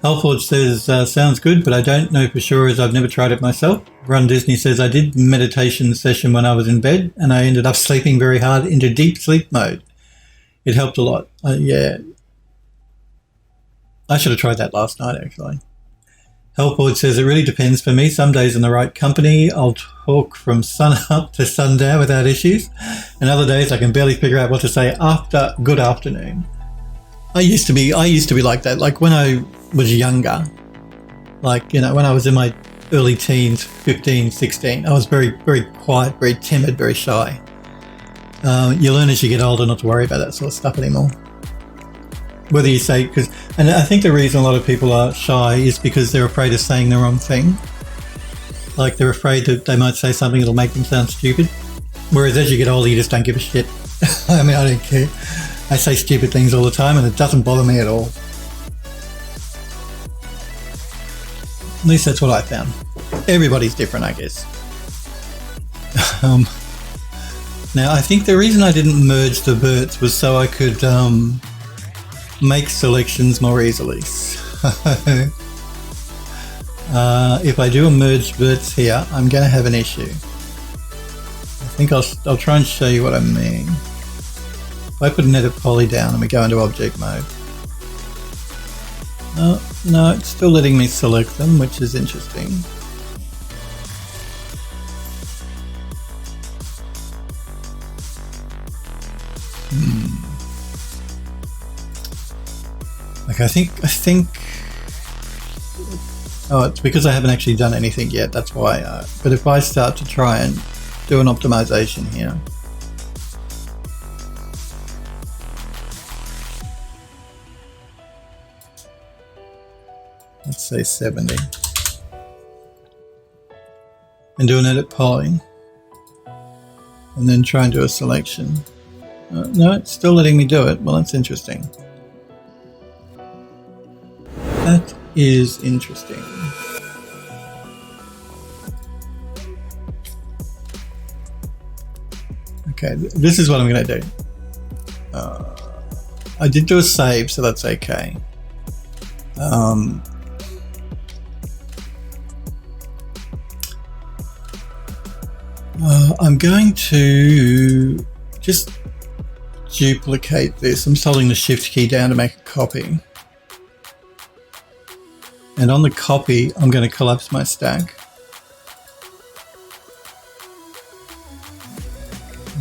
Halford says, sounds good, but I don't know for sure as I've never tried it myself. Run Disney says, I did meditation session when I was in bed and I ended up sleeping very hard into deep sleep mode. It helped a lot. Yeah. I should have tried that last night, actually. Helpboard says, it really depends for me. Some days in the right company, I'll talk from sun up to sundown without issues. And other days I can barely figure out what to say after good afternoon. I used to be like that. Like when I was younger, like, you know, when I was in my early teens, 15, 16, I was very, very quiet, very timid, very shy. You learn as you get older not to worry about that sort of stuff anymore. Whether you say, and I think the reason a lot of people are shy is because they're afraid of saying the wrong thing. Like they're afraid that they might say something that'll make them sound stupid. Whereas as you get older, you just don't give a shit. I mean, I don't care. I say stupid things all the time and it doesn't bother me at all. At least that's what I found. Everybody's different, I guess. Now, I think the reason I didn't merge the verts was so I could make selections more easily. If I do a merge verts here, I'm going to have an issue. I think I'll try and show you what I mean. If I put an edit poly down and we go into object mode. No, it's still letting me select them, which is interesting. Like I think. Oh, it's because I haven't actually done anything yet. That's why. But if I start to try and do an optimization here. Let's say 70. And do an edit poly. And then try and do a selection. No, it's still letting me do it. Well, that's interesting. That is interesting. Okay, this is what I'm going to do. I did do a save, so that's okay. I'm going to just duplicate this. I'm just holding the shift key down to make a copy. And on the copy, I'm going to collapse my stack.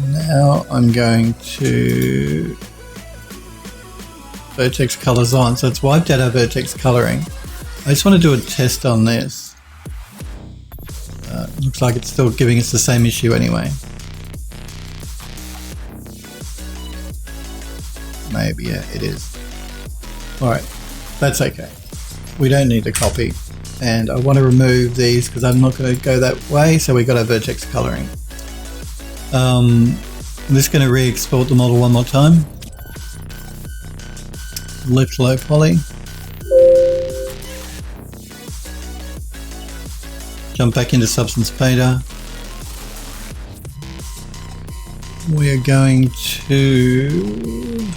Now I'm going to vertex colors on. So it's wiped out our vertex coloring. I just want to do a test on this. Looks like it's still giving us the same issue anyway. Maybe, yeah, it is. Alright, that's okay. We don't need the copy. And I want to remove these because I'm not going to go that way, so we got our vertex coloring. I'm just going to re-export the model one more time. Lift low poly. Jump back into Substance Painter. We are going to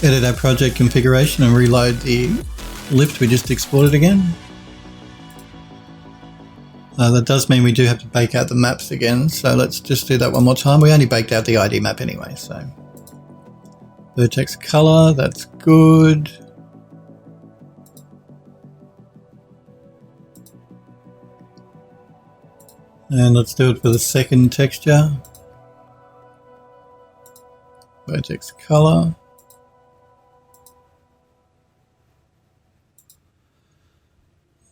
edit our project configuration and reload the lift we just exported again. That does mean we do have to bake out the maps again, so let's just do that one more time. We only baked out the ID map anyway, so. Vertex color, that's good. And let's do it for the second texture. Vertex color.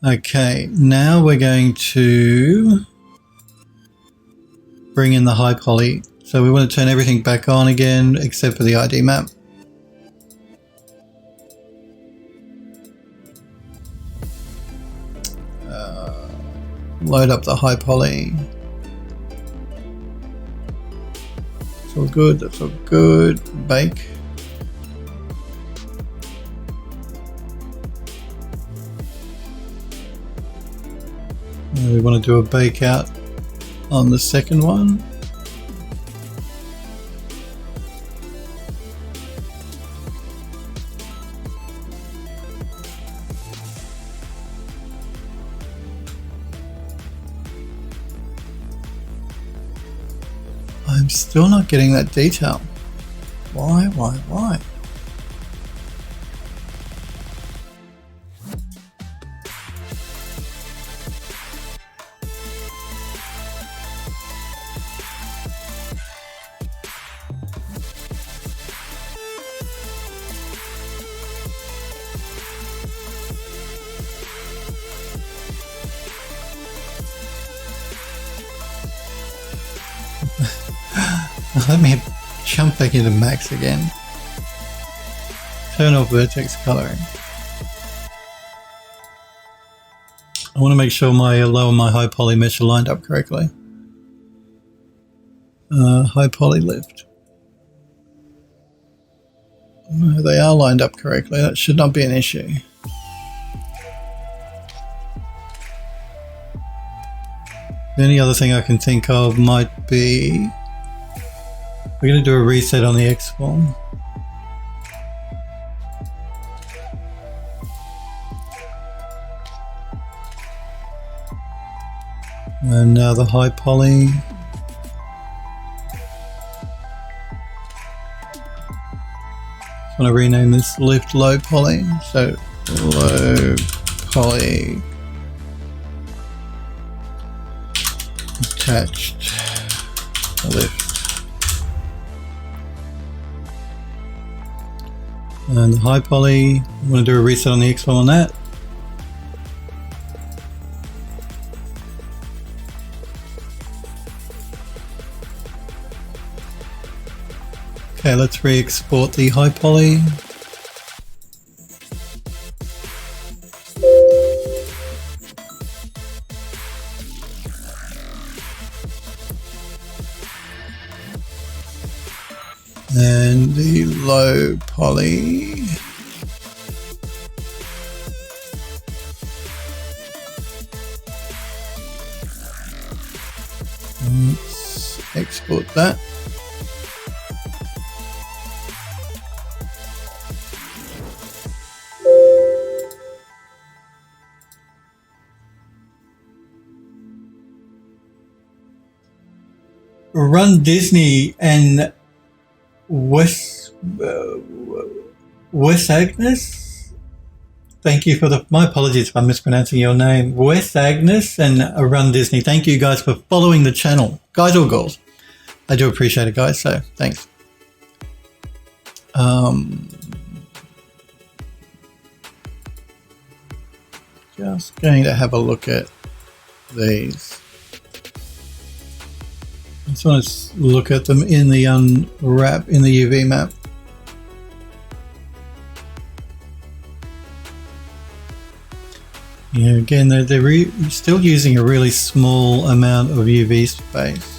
Okay, now we're going to bring in the high poly. So we want to turn everything back on again, except for the ID map. Load up the high poly. That's all good, that's all good. Bake. Now we want to do a bake out on the second one. I'm still not getting that detail. Why? Let me jump back into max again. Turn off vertex coloring. I want to make sure my low and my high poly mesh are lined up correctly. High poly lift. No, they are lined up correctly. That should not be an issue. The only other thing I can think of might be we're going to do a reset on the X-form. And now the high poly. I want to rename this lift low poly. So low poly attached lift. And the high poly, I'm going to do a reset on the X-form on that. Okay, let's re-export the high poly. And the low poly. Oops. Export that. Run Disney and Wes Agnes. Thank you for my apologies if I'm mispronouncing your name. Wes Agnes and Run Disney. Thank you guys for following the channel, guys or girls. I do appreciate it, guys. So thanks. Just going to have a look at these. I just want to look at them in the unwrap in the UV map. Yeah, again, they're still using a really small amount of UV space.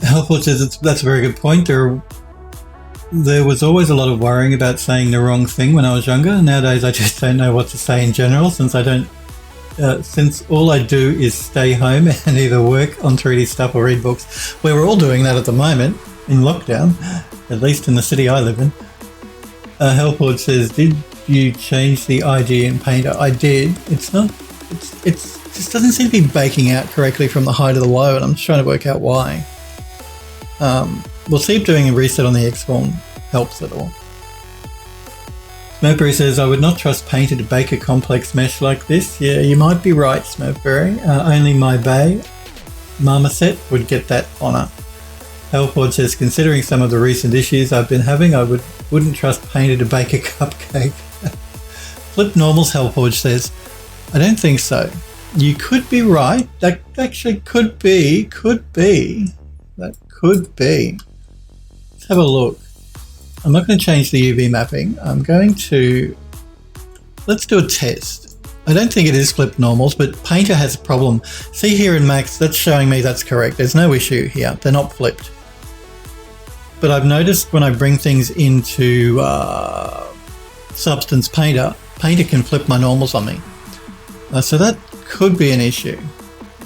Helpful says that's a very good point. There was always a lot of worrying about saying the wrong thing when I was younger. Nowadays, I just don't know what to say in general, since all I do is stay home and either work on 3D stuff or read books. We're all doing that at the moment in lockdown, at least in the city I live in. Helpful says, did you change the ID in Painter? I did. It just doesn't seem to be baking out correctly from the high to the low, and I'm just trying to work out why. We'll see if doing a reset on the X-Form helps at all. Smurfberry says, I would not trust Painter to bake a complex mesh like this. Yeah, you might be right, Smurfberry. Only my Bay Marmoset would get that honour. Hellford says, considering some of the recent issues I've been having, I wouldn't trust Painter to bake a cupcake. Flip Normals, Hellforge says, I don't think so. You could be right. That actually could be. That could be. Let's have a look. I'm not going to change the UV mapping. Let's do a test. I don't think it is flipped normals, but Painter has a problem. See here in Max, that's showing me that's correct. There's no issue here. They're not flipped. But I've noticed when I bring things into Substance Painter, Painter can flip my normals on me. So that could be an issue.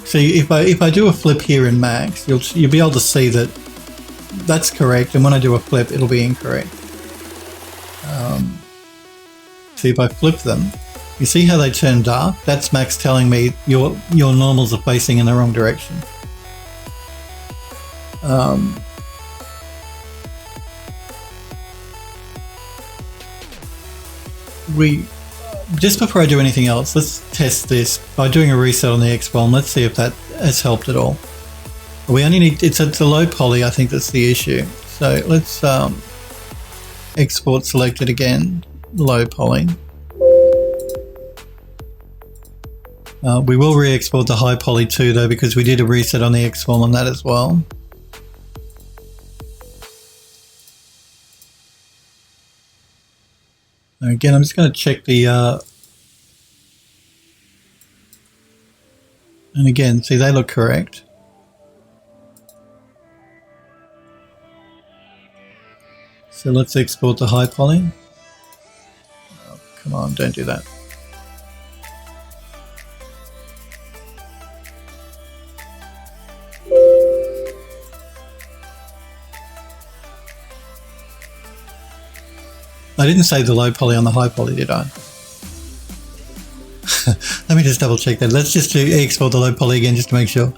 See, if I do a flip here in Max, you'll be able to see that that's correct, and when I do a flip, it'll be incorrect. See, if I flip them, you see how they turn dark? That's Max telling me your normals are facing in the wrong direction. Just before I do anything else, let's test this by doing a reset on the X-Form. Let's see if that has helped at all. We only need, it's a low poly, I think that's the issue. So let's export selected again, low poly. We will re-export the high poly too though, because we did a reset on the X-Form on that as well. Again, I'm just going to check the, and again, see they look correct. So let's export the high poly. Oh, come on, don't do that. I didn't save the low poly on the high poly, did I? Let me just double check that. Let's just export the low poly again just to make sure.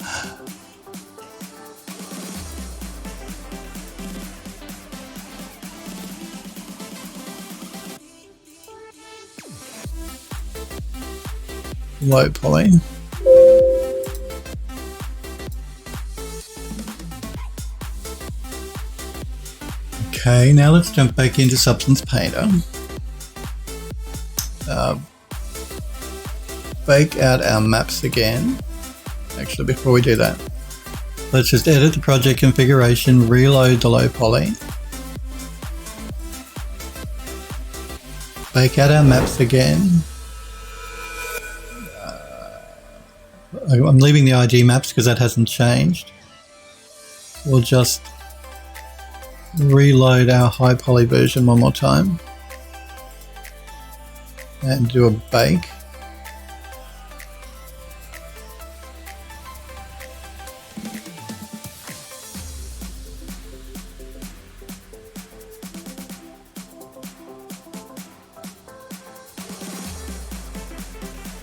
Low poly. Okay, now let's jump back into Substance Painter. Bake out our maps again. Actually, before we do that, let's just edit the project configuration, reload the low poly. Bake out our maps again. I'm leaving the IG maps because that hasn't changed. we'll just reload our high poly version one more time and do a bake.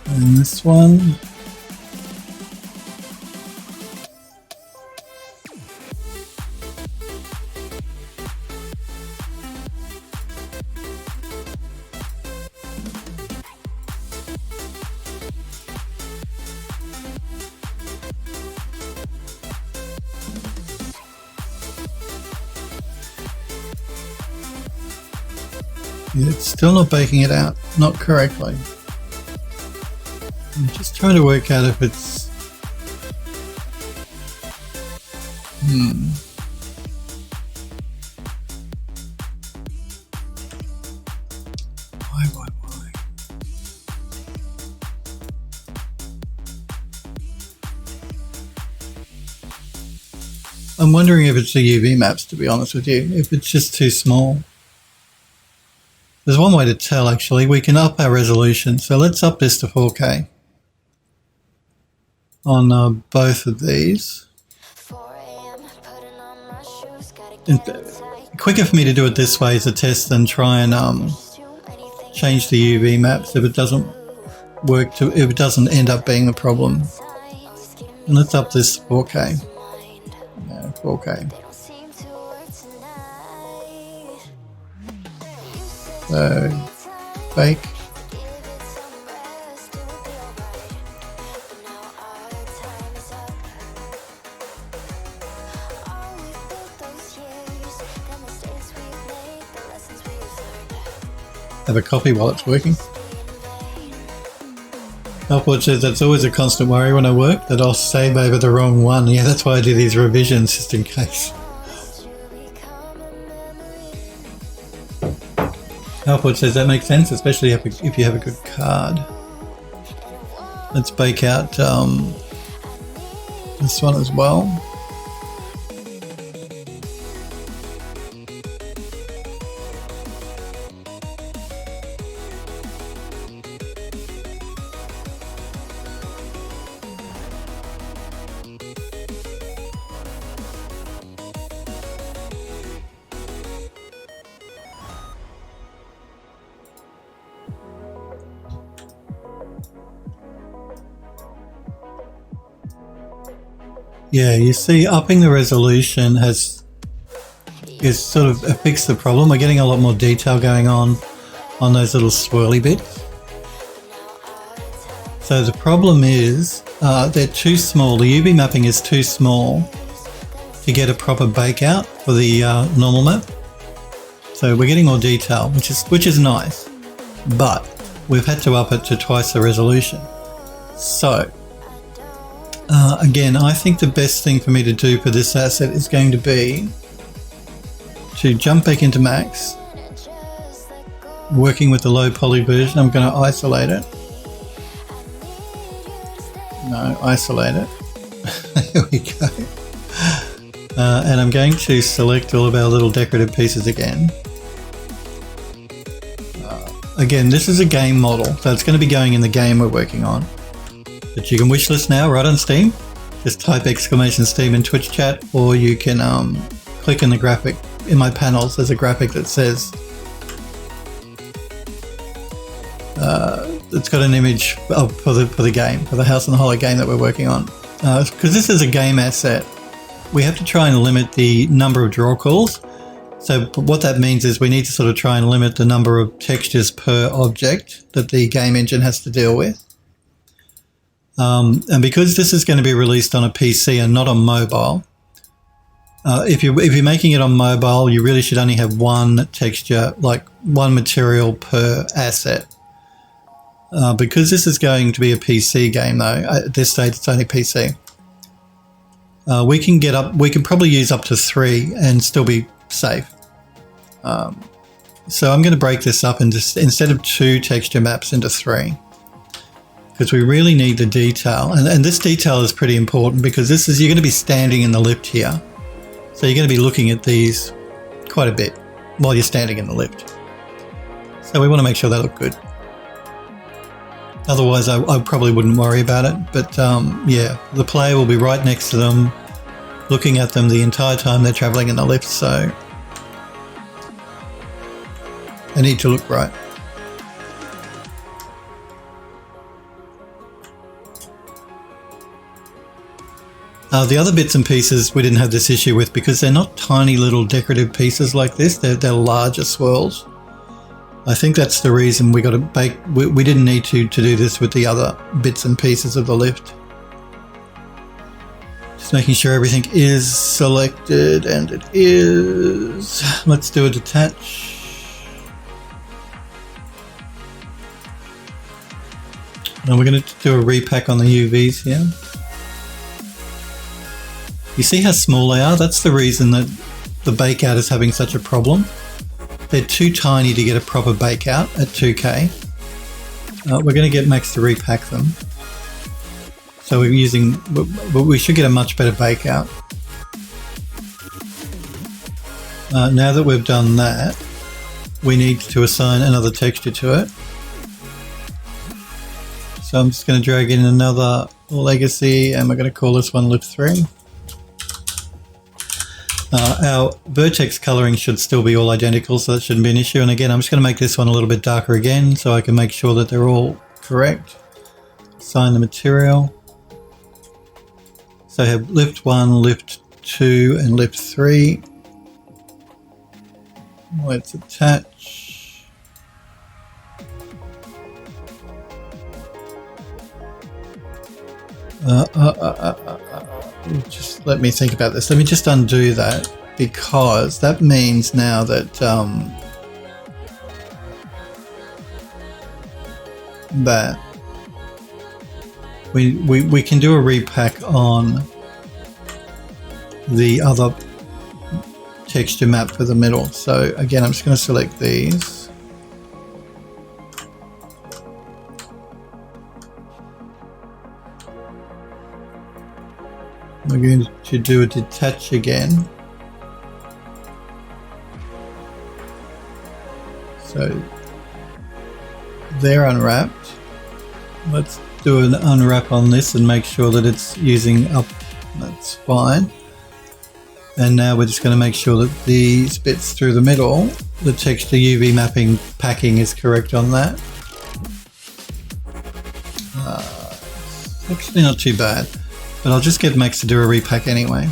And this one. It's still not baking it out, not correctly. I'm just trying to work out if it's... Why? I'm wondering if it's the UV maps, to be honest with you, if it's just too small. There's one way to tell, actually. We can up our resolution. So let's up this to 4K on both of these. And quicker for me to do it this way as a test than try and change the UV maps if it doesn't work, if it doesn't end up being a problem. And let's up this to 4K. Yeah, 4K. So, bake. Have a coffee while it's working. Upward says that's always a constant worry when I work, that I'll save over the wrong one. Yeah, that's why I do these revisions, just in case. Upward says that makes sense, especially if you have a good card. Let's bake out this one as well. Yeah, you see, upping the resolution is sort of fixed the problem. We're getting a lot more detail going on those little swirly bits. So the problem is they're too small. The UV mapping is too small to get a proper bake out for the normal map. So we're getting more detail, which is nice, but we've had to up it to twice the resolution. So again, I think the best thing for me to do for this asset is going to be to jump back into max, working with the low poly version. I'm going to isolate it. No, isolate it. There we go. And I'm going to select all of our little decorative pieces again. Again, this is a game model, so it's going to be going in the game we're working on. But you can wishlist now right on Steam. Just type !Steam in Twitch chat, or you can click in the graphic in my panels. There's a graphic that says it's got an image for the game, for the House on the Hollow game that we're working on. Because this is a game asset, we have to try and limit the number of draw calls. So what that means is we need to sort of try and limit the number of textures per object that the game engine has to deal with. And because this is going to be released on a PC and not on mobile, if you're making it on mobile, you really should only have one texture, like one material per asset. Because this is going to be a PC game, though, at this stage it's only PC. We can probably use up to 3 and still be safe. So I'm going to break this up into, instead of 2 texture maps, into 3. Because we really need the detail, and this detail is pretty important because you're going to be standing in the lift here. So you're going to be looking at these quite a bit while you're standing in the lift. So we want to make sure they look good. Otherwise, I probably wouldn't worry about it. But yeah, the player will be right next to them, looking at them the entire time they're traveling in the lift. So they need to look right. The other bits and pieces we didn't have this issue with because they're not tiny little decorative pieces like this. They're larger swirls. I think that's the reason we got to bake. We didn't need to do this with the other bits and pieces of the lift. Just making sure everything is selected, and it is. Let's do a detach. And we're going to do a repack on the UVs here. You see how small they are? That's the reason that the bake out is having such a problem. They're too tiny to get a proper bake out at 2K. We're going to get Max to repack them. So we're using, we should get a much better bake out. Now that we've done that, we need to assign another texture to it. So I'm just going to drag in another legacy, and we're going to call this one Lift 3. Our vertex coloring should still be all identical, so that shouldn't be an issue. And again, I'm just going to make this one a little bit darker again so I can make sure that they're all correct. Assign the material. So I have lift 1, lift 2, and lift 3. Let's attach. Just let me think about this. Let me just undo that, because that means now that that we can do a repack on the other texture map for the middle. So again, I'm just going to select these. We're going to do a detach again. So they're unwrapped. Let's do an unwrap on this and make sure that it's using up. That's fine. And now we're just going to make sure that these bits through the middle, the texture UV mapping packing is correct on that. It's actually not too bad. But I'll just get Max to do a repack anyway,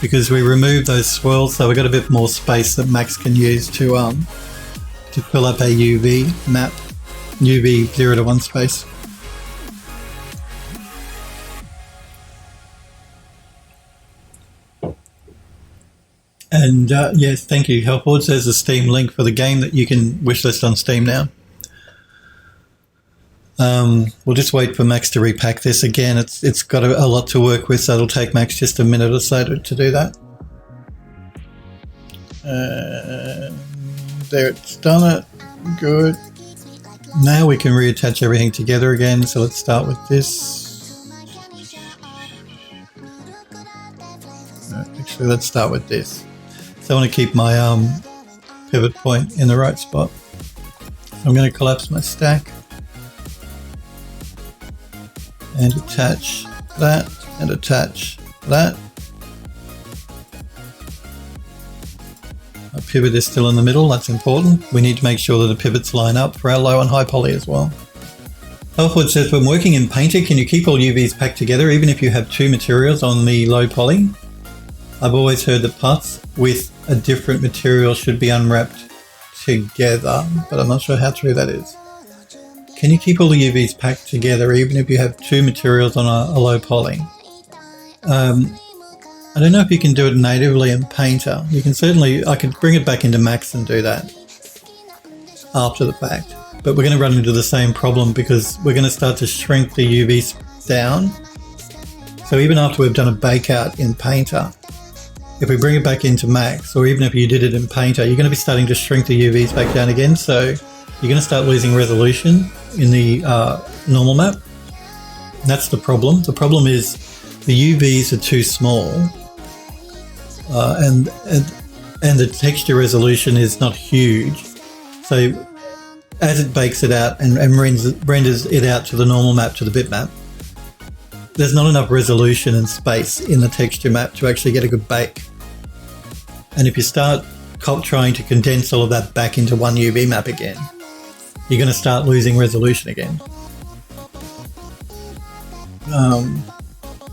because we removed those swirls, so we've got a bit more space that Max can use to fill up a UV map, UV 0 to 1 space. And yes, thank you, Helpboards. There's a Steam link for the game that you can wishlist on Steam now. We'll just wait for Max to repack this again. It's got a lot to work with, so it'll take Max just a minute or so to do that. There, it's done it. Good. Now we can reattach everything together again. So let's start with this. No, actually, let's start with this. So I want to keep my pivot point in the right spot. I'm going to collapse my stack. And attach that, and attach that. Our pivot is still in the middle, that's important. We need to make sure that the pivots line up for our low and high poly as well. Healthwood says, when working in Painter, can you keep all UVs packed together even if you have two materials on the low poly? I've always heard that parts with a different material should be unwrapped together, but I'm not sure how true that is. Can you keep all the UVs packed together even if you have two materials on a low poly? I don't know if you can do it natively in Painter. You can certainly, I could bring it back into Max and do that after the fact. But we're going to run into the same problem because we're going to start to shrink the UVs down. So even after we've done a bake out in Painter, if we bring it back into Max, or even if you did it in Painter, you're going to be starting to shrink the UVs back down again. So you're going to start losing resolution in the normal map. That's the problem. The problem is the UVs are too small, and the texture resolution is not huge. So as it bakes it out and renders it out to the normal map, to the bitmap, there's not enough resolution and space in the texture map to actually get a good bake. And if you start trying to condense all of that back into one UV map again, you're going to start losing resolution again.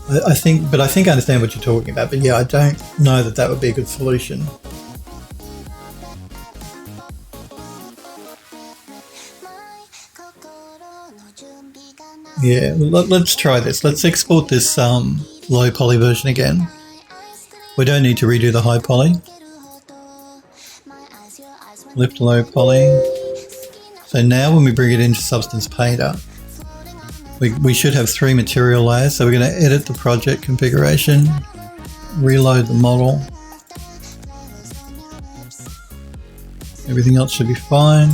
I think I understand what you're talking about, but yeah, I don't know that would be a good solution. Yeah, let's try this. Let's export this low poly version again. We don't need to redo the high poly. Lift low poly. So now when we bring it into Substance Painter, we should have 3 material layers. So we're going to edit the project configuration, reload the model. Everything else should be fine.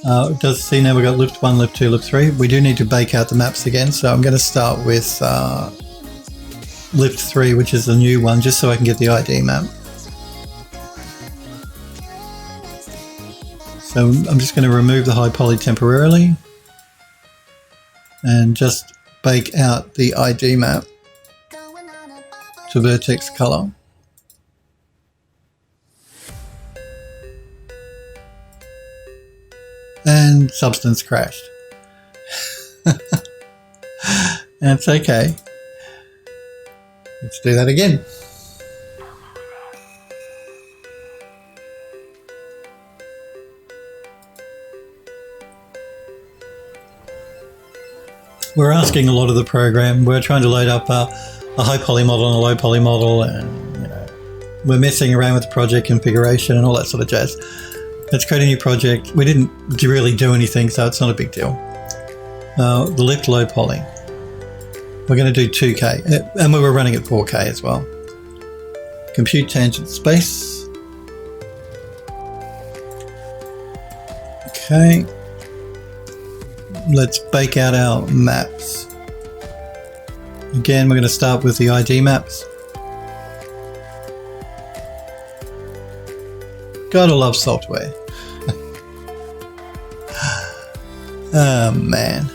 It does see now we've got lift 1, lift 2, lift 3. We do need to bake out the maps again, so I'm going to start with lift 3, which is the new one, just so I can get the ID map. So I'm just going to remove the high poly temporarily and just bake out the ID map to vertex color. And Substance crashed. That's okay. Let's do that again. We're asking a lot of the program. We're trying to load up a high poly model and a low poly model, and we're messing around with the project configuration and all that sort of jazz. Let's create a new project. We didn't really do anything, so it's not a big deal. The lift low poly. We're going to do 2K, and we were running at 4K as well. Compute tangent space. Okay. Let's bake out our maps. Again, we're going to start with the ID maps. Gotta love software. Oh man.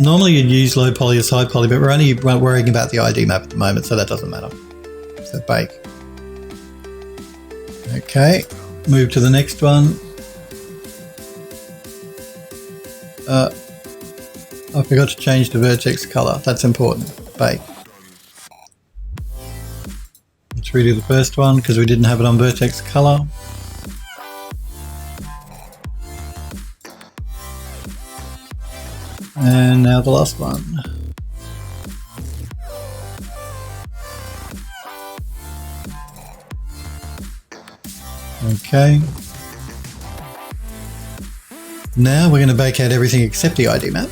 Normally you'd use low poly as high poly, but we're only worrying about the ID map at the moment, so that doesn't matter. So bake. Okay, move to the next one. I forgot to change the vertex color. That's important. Bake. Let's redo the first one because we didn't have it on vertex color. And now the last one. Okay. Now we're going to bake out everything except the ID map.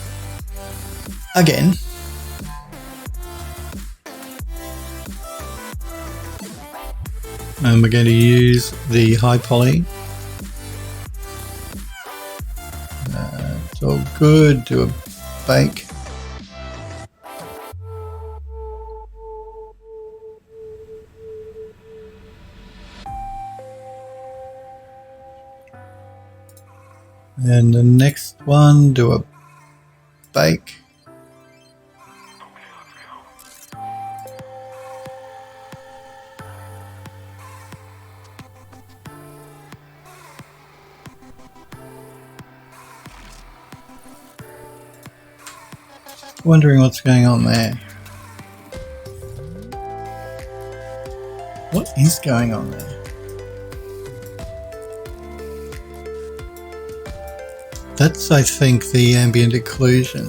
Again. And we're going to use the high poly. It's all good. Do a bake. And the next one, do a bake. Wondering what's going on there. What is going on there? That's, I think, the ambient occlusion.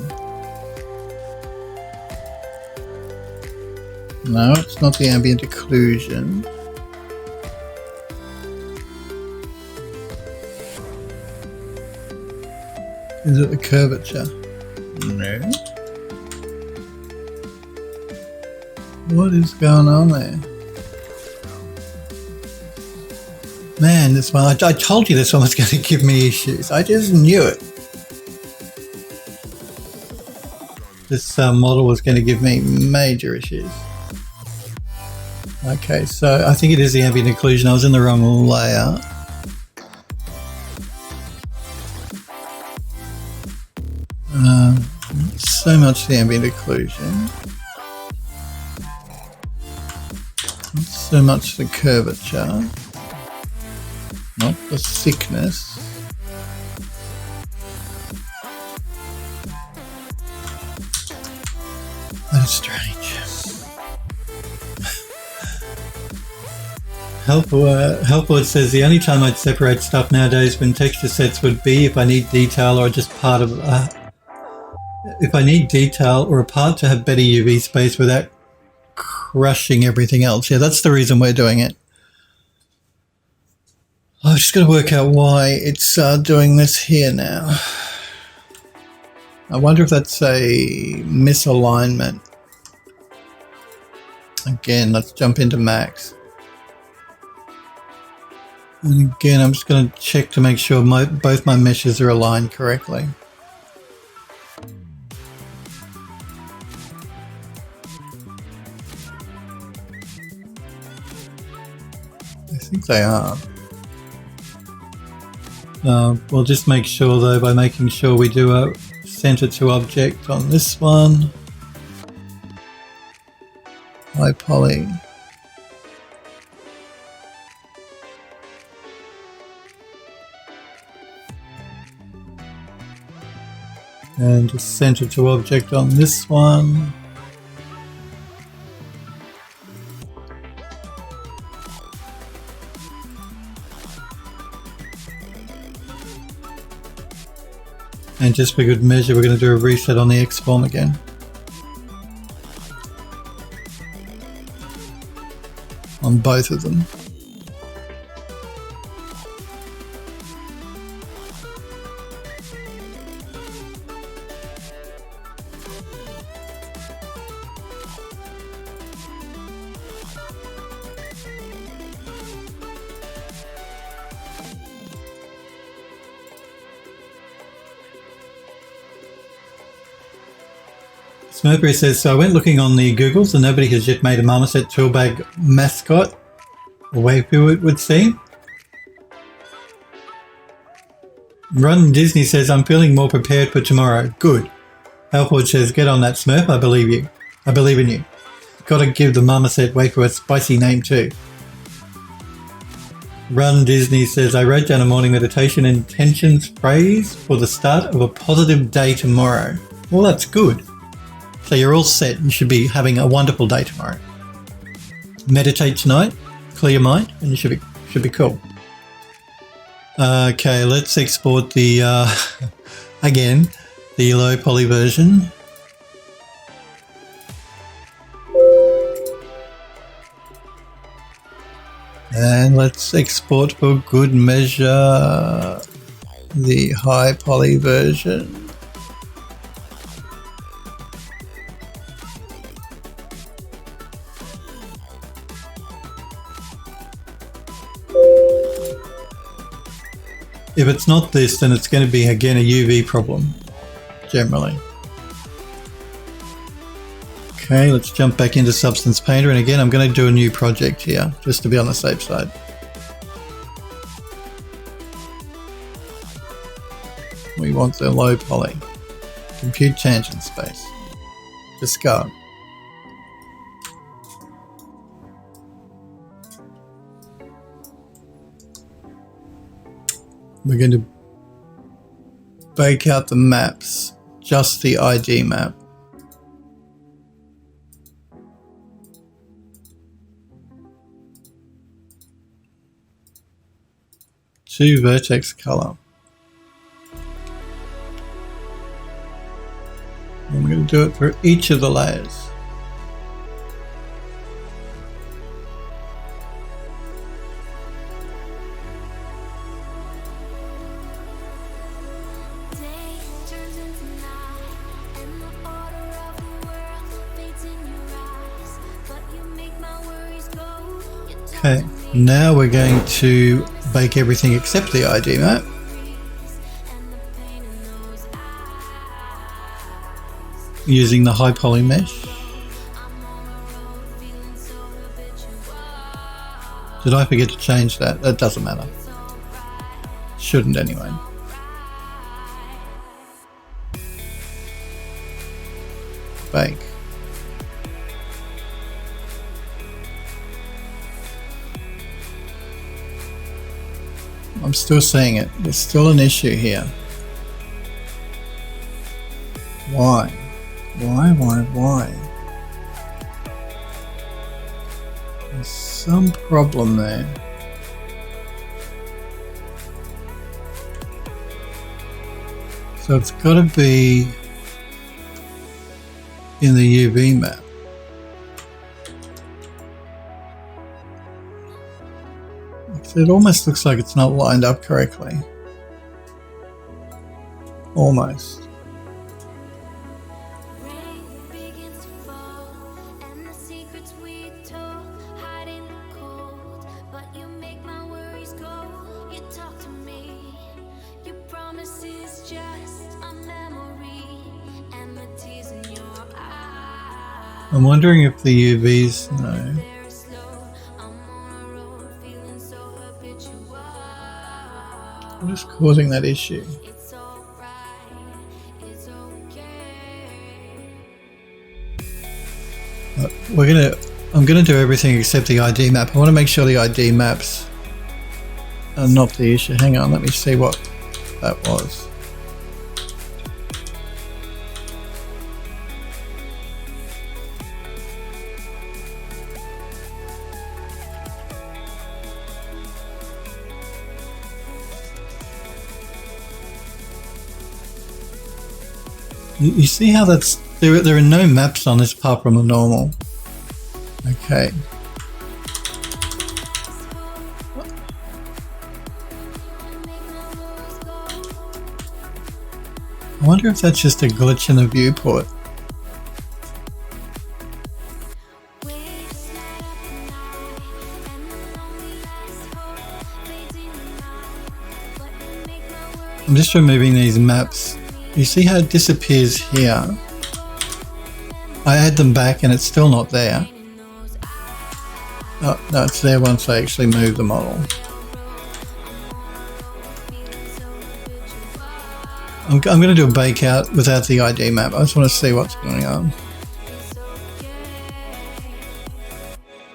No, it's not the ambient occlusion. Is it the curvature? No. What is going on there? Man, this one, I told you this one was going to give me issues. I just knew it. this model was going to give me major issues. Okay, so I think it is the ambient occlusion. I was in the wrong layer. Not so much the ambient occlusion. Not so much the curvature. Not the thickness. That is strange. Helpwood says the only time I'd separate stuff nowadays when texture sets would be if I need detail or just part of if I need detail or a part to have better UV space without crushing everything else. Yeah, that's the reason we're doing it. I've just got to work out why it's doing this here now. I wonder if that's a misalignment. Again, let's jump into max. And again, I'm just going to check to make sure both my meshes are aligned correctly. I think they are. We'll just make sure though by making sure we do a center to object on this one. High poly. And just center to object on this one. And just for good measure, we're going to do a reset on the X-form again. On both of them. Smurfberry says, so I went looking on the Googles and nobody has yet made a Marmoset tool bag mascot, or waifu it would seem. Run Disney says, I'm feeling more prepared for tomorrow. Good. Alford says, get on that, Smurf. I believe you. I believe in you. Gotta give the Marmoset waifu a spicy name too. Run Disney says, I wrote down a morning meditation intentions phrase for the start of a positive day tomorrow. Well, that's good. So you're all set. You should be having a wonderful day tomorrow. Meditate tonight, clear your mind, and you should be cool. Okay, let's export the again the low poly version. And let's export for good measure the high poly version. If it's not this, then it's going to be, again, a UV problem, generally. Okay, let's jump back into Substance Painter. And again, I'm going to do a new project here, just to be on the safe side. We want the low poly. Compute tangent space. Discard. We're going to bake out the maps, just the ID map. To vertex color. And we're going to do it for each of the layers. Okay, now we're going to bake everything except the ID map. using the high poly mesh. Did I forget to change that? That doesn't matter. Shouldn't anyway. Bake. I'm still seeing it. There's still an issue here. Why? Why? There's some problem there. So it's got to be in the UV map. It almost looks like it's not lined up correctly. Almost. I'm wondering if the UVs, no. What is causing that issue? I'm gonna do everything except the ID map. I want to make sure the ID maps are not the issue. Hang on, let me see what that was. You see how that's there are no maps on this apart from the normal. Okay. I wonder if that's just a glitch in the viewport. I'm just removing these maps. You see how it disappears here? I add them back and it's still not there. Oh, no, it's there once I actually move the model. I'm going to do a bake out without the ID map. I just want to see what's going on.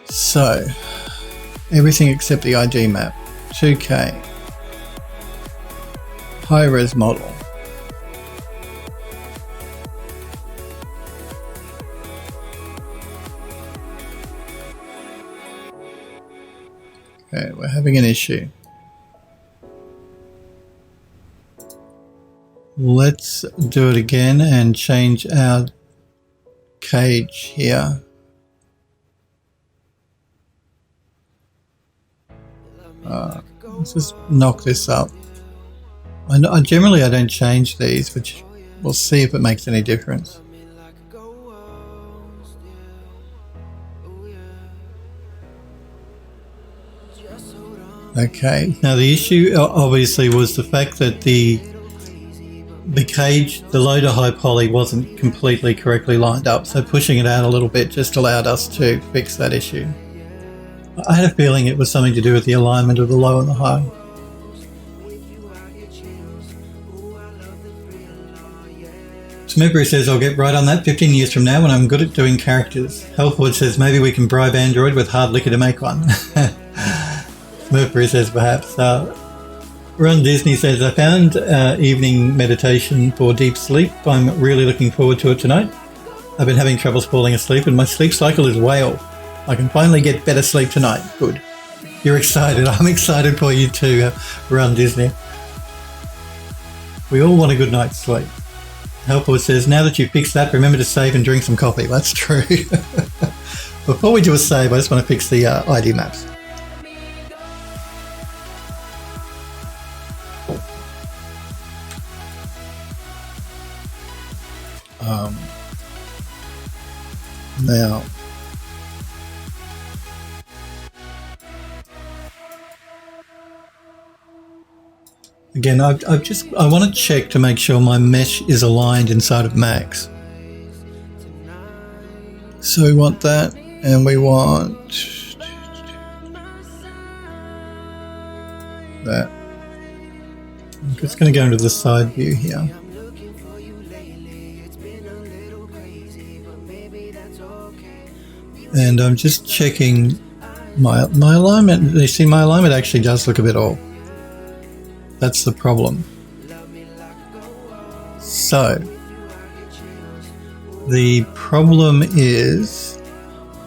So, everything except the ID map. 2K. High res model. Okay, we're having an issue. Let's do it again and change our cage here. Let's just knock this up. I don't change these, but we'll see if it makes any difference. Okay, now the issue obviously was the fact that the cage, the low to high poly wasn't completely correctly lined up, so pushing it out a little bit just allowed us to fix that issue. I had a feeling it was something to do with the alignment of the low and the high. Smoothberry says, I'll get right on that 15 years from now when I'm good at doing characters. Healthwood says, maybe we can bribe Android with hard liquor to make one. Smoothberry says, perhaps. Ron Disney says, I found evening meditation for deep sleep. I'm really looking forward to it tonight. I've been having troubles falling asleep and my sleep cycle is way off. I can finally get better sleep tonight. Good. You're excited. I'm excited for you too, Ron Disney. We all want a good night's sleep. Helpful says, now that you've fixed that, remember to save and drink some coffee. That's true. Before we do a save, I just want to fix the ID maps. Now, again, I want to check to make sure my mesh is aligned inside of Max. So we want that, and we want that. I'm just going to go into the side view here. And I'm just checking my alignment. You see, my alignment actually does look a bit off. That's the problem. So the problem is,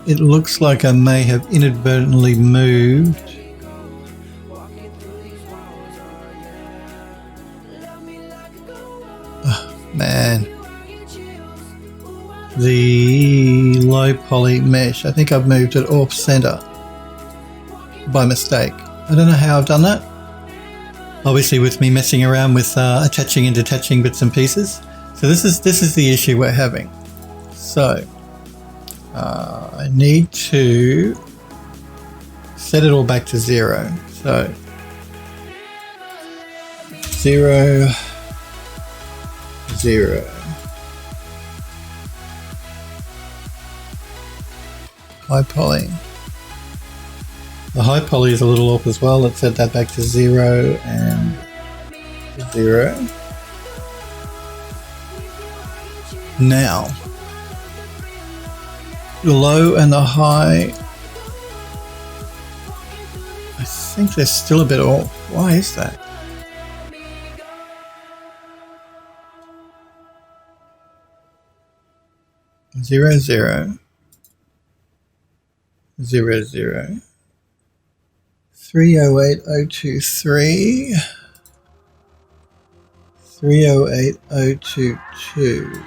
it looks like I may have inadvertently moved the low poly mesh. I think I've moved it off center by mistake. I don't know how I've done that. Obviously with me messing around with attaching and detaching bits and pieces. So this is the issue we're having. So I need to set it all back to 0. So 0, 0. High poly. The high poly is a little off as well. Let's set that back to 0 and 0. Now, the low and the high, I think they're still a bit off. Why is that? Zero, 0, 0, 0. 308023, 308022.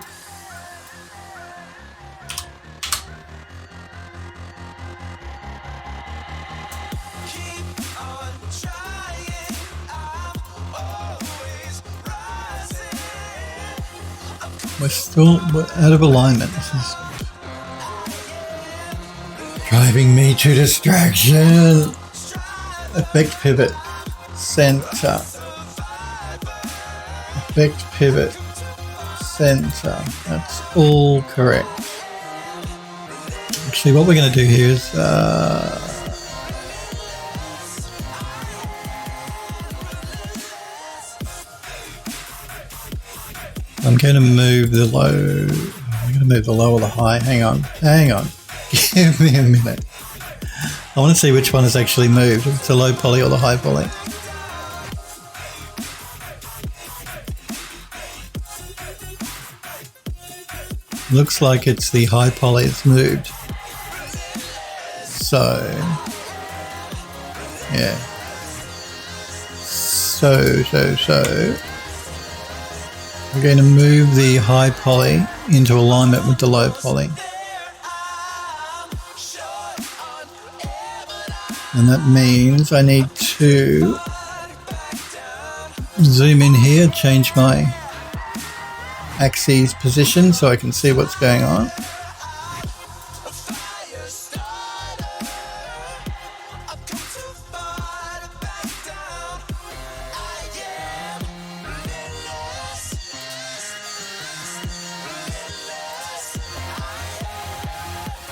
We're out of alignment. This is driving me to distraction. Effect pivot, center. Effect pivot, center. That's all correct. Actually, what we're going to do here is I'm going to move the low. I'm going to move the low or the high. Hang on. Give me a minute. I want to see which one has actually moved, if it's the low poly or the high poly. Looks like it's the high poly that's moved. So, yeah. So, we're going to move the high poly into alignment with the low poly. And that means I need to zoom in here, change my axis position so I can see what's going on.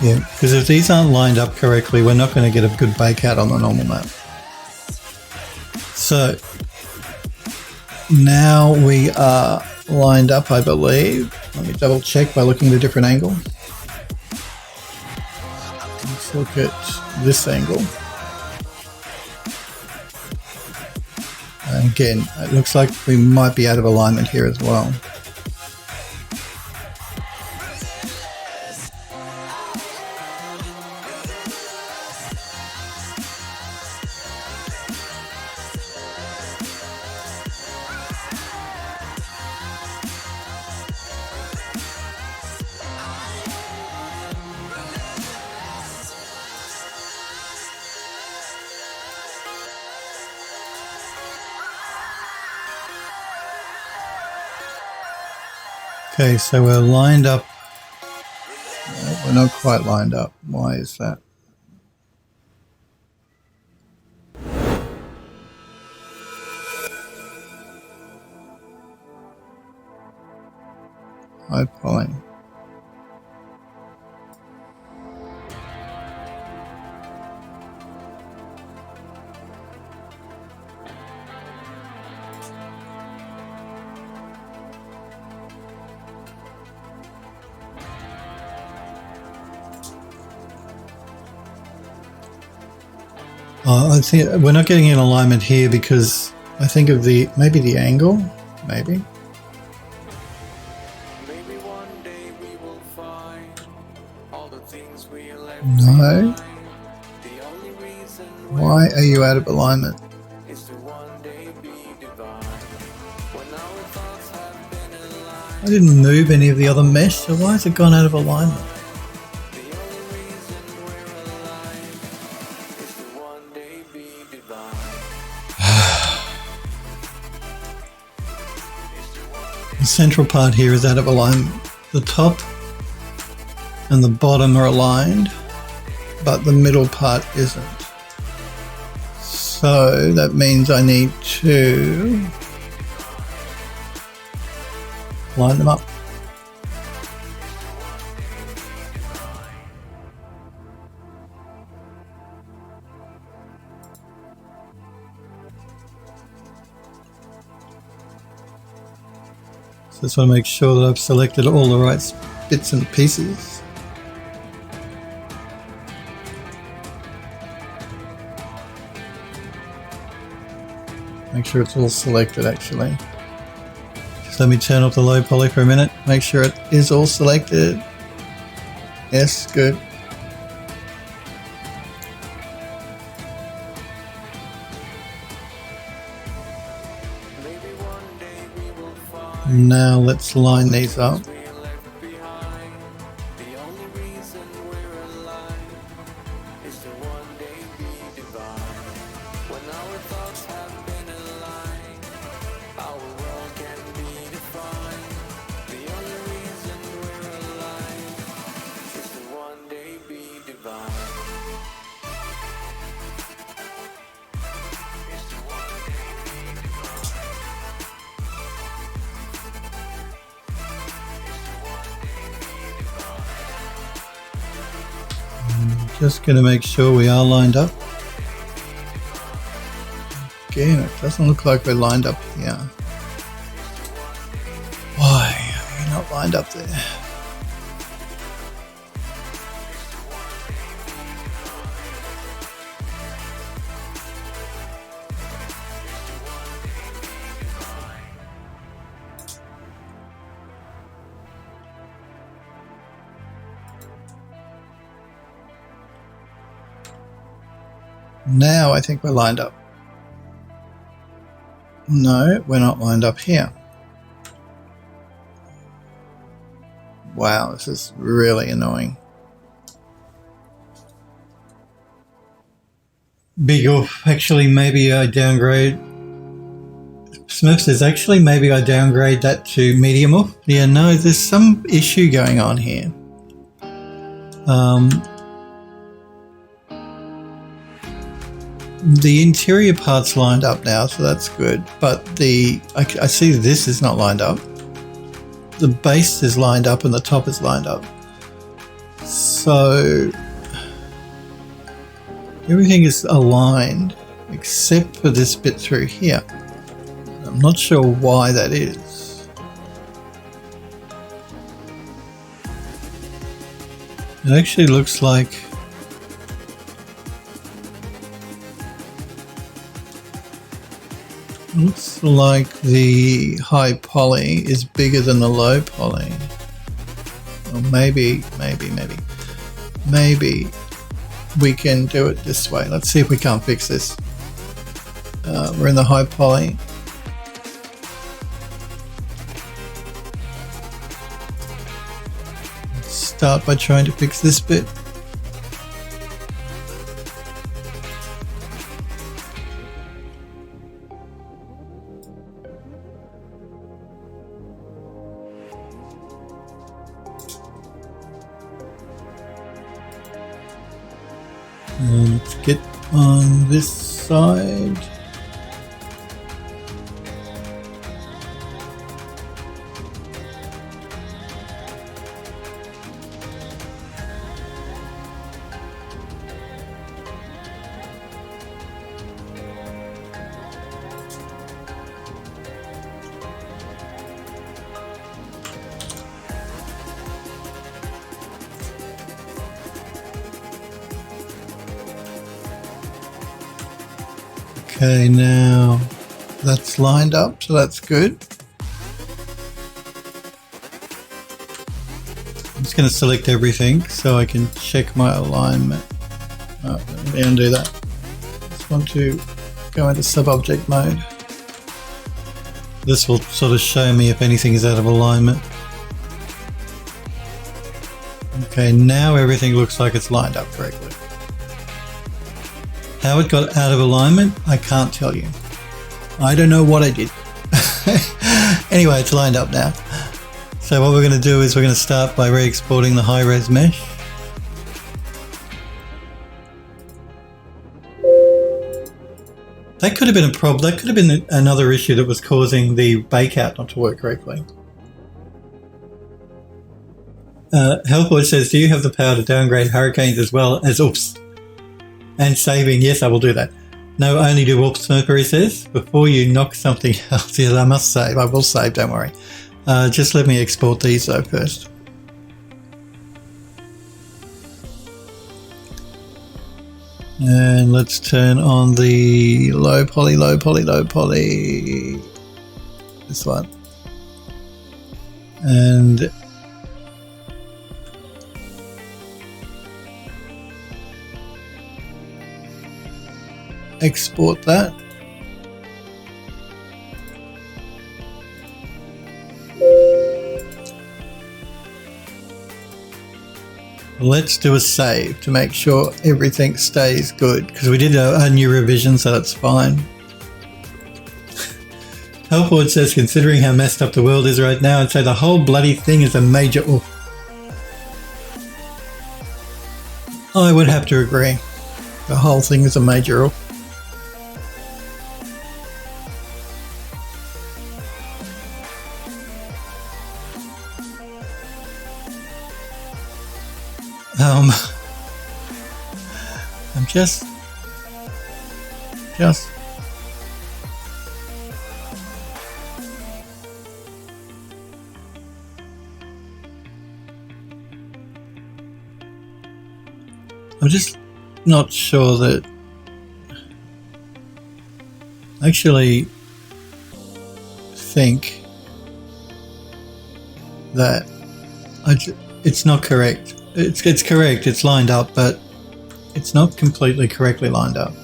Yeah, because if these aren't lined up correctly, we're not going to get a good bake out on the normal map. So now we are lined up, I believe. Let me double check by looking at a different angle. Let's look at this angle. And again, it looks like we might be out of alignment here as well. Okay, so we're lined up. No, we're not quite lined up. Why is that? High poly. I think we're not getting an alignment here because I think of maybe the angle, maybe. Maybe one day we will find all the things we left No. behind. The only reason Why are you out of alignment? is to one day be divine. When our thoughts have been aligned, I didn't move any of the other mesh, so why has it gone out of alignment? the only reason we're alive is to one day be divine. The central part here is out of alignment. The top and the bottom are aligned, but the middle part isn't. So that means I need to line them up. So just want to make sure that I've selected all the right bits and pieces. Make sure it's all selected actually. Just let me turn off the low poly for a minute. Make sure it is all selected. Yes, good. Maybe one day we will find Now let's line these up. we left behind. The only reason we're alive is to one day be divine. When our thoughts have been aligned, our world can be defined. The only reason we're alive is to one day be divine. Is to one day be divine. Is to one day be divine. Just going to make sure we are lined up. Again, it doesn't look like we're lined up here. Why are we not lined up there? Now I think we're lined up. No, we're not lined up here. Wow, this is really annoying. Big oof. Actually, maybe I downgrade. Smith says, actually, maybe I downgrade that to medium oof. Yeah, no, there's some issue going on here. The interior part's lined up now, so that's good. But I see this is not lined up. The base is lined up and the top is lined up. So everything is aligned except for this bit through here. I'm not sure why that is. It actually looks like the high poly is bigger than the low poly. Or maybe we can do it this way. Let's see if we can't fix this. We're in the high poly. Let's start by trying to fix this bit. Let's get on this side. Okay, now that's lined up, so that's good. I'm just going to select everything so I can check my alignment. Oh, let me undo that. Just want to go into sub-object mode. This will sort of show me if anything is out of alignment. Okay, now everything looks like it's lined up correctly. How it got out of alignment, I can't tell you. I don't know what I did. Anyway, it's lined up now. So what we're going to do is we're going to start by re-exporting the high-res mesh. That could have been a problem. That could have been another issue that was causing the bakeout not to work correctly. Hellboy says, do you have the power to downgrade hurricanes as well as oops? And saving, yes, I will do that. No, only do oops, Mercury says. Before you knock something else, yes, I must save. I will save, don't worry. Just let me export these though first. And let's turn on the low poly. This one. And export that. Let's do a save to make sure everything stays good, because we did a new revision, so that's fine. Hellford says, considering how messed up the world is right now, I'd say the whole bloody thing is a major oof. I would have to agree. The whole thing is a major oof. I'm just not sure that I actually think that it's not correct. It's correct, it's lined up, but it's not completely correctly lined up.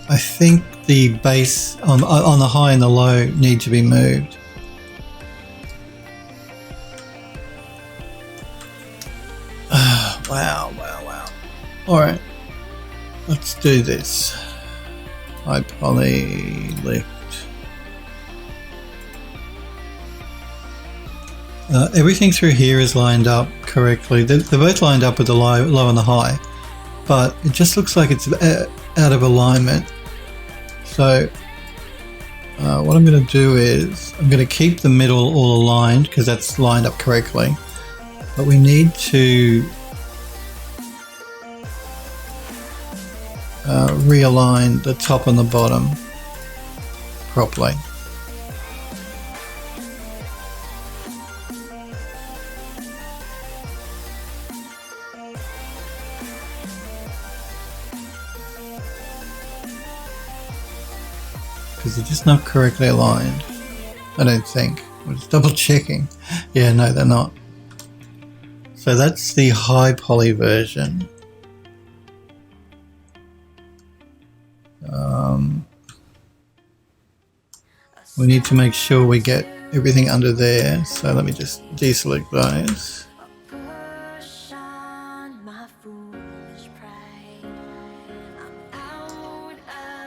I think the base on the high and the low need to be moved. Wow. Alright, let's do this. High poly lift. Everything through here is lined up correctly. They're both lined up with the low and the high, but it just looks like it's out of alignment. So what I'm going to do is I'm going to keep the middle all aligned because that's lined up correctly, but we need to realign the top and the bottom properly. Because they're just not correctly aligned, I don't think. We're just double checking. Yeah, no, they're not. So that's the high poly version. We need to make sure we get everything under there. So let me just deselect those.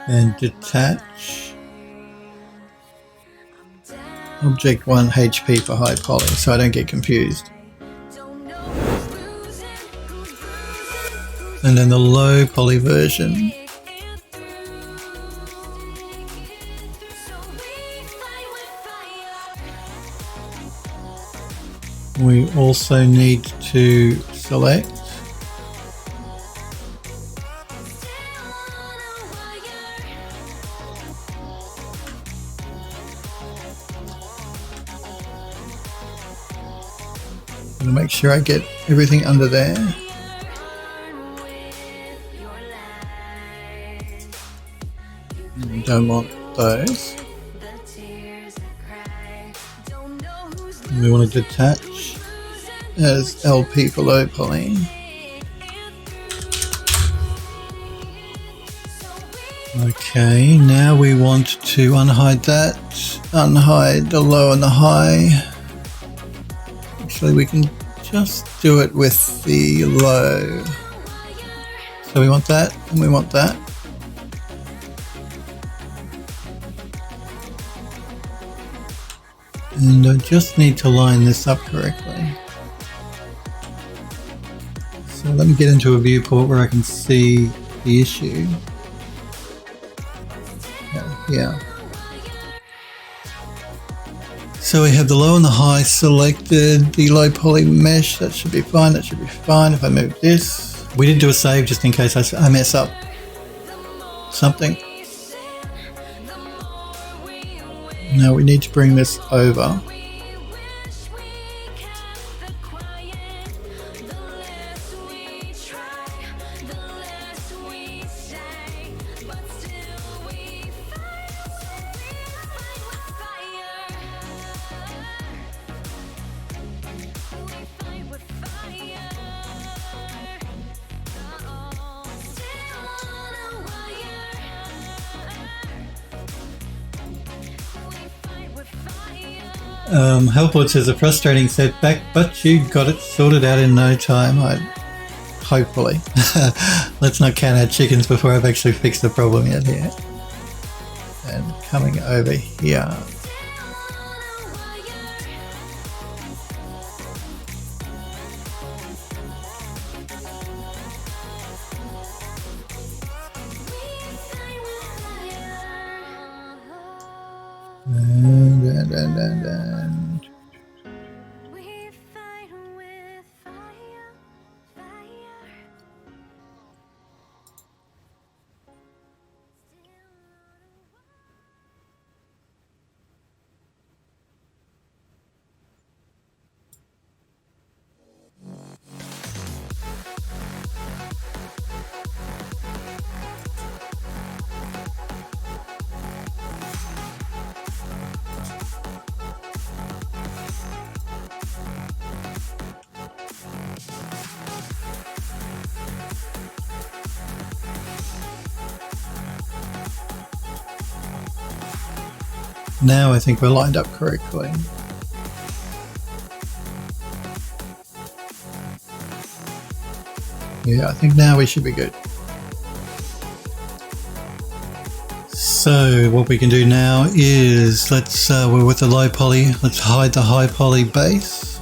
And detach. Object 1 HP for high poly, so I don't get confused. And then the low poly version. We also need to select. I'm going to make sure I get everything under there. Don't want those. And we want to detach as LP for low poly. Okay, now we want to unhide that, unhide the low and the high. Actually, we can just do it with the low. So we want that and we want that. And I just need to line this up correctly. So let me get into a viewport where I can see the issue. Yeah. So we have the low and the high selected, the low poly mesh, that should be fine, that should be fine. If I move this, we did do a save just in case I mess up something. Now we need to bring this over. Helpwood says a frustrating setback, but you got it sorted out in no time. Hopefully. Let's not count our chickens before I've actually fixed the problem yet here. And coming over here. And We fight with fire, fire. now I think we're lined up correctly. Yeah, I think now we should be good. So what we can do now is we're with the low poly, let's hide the high poly base.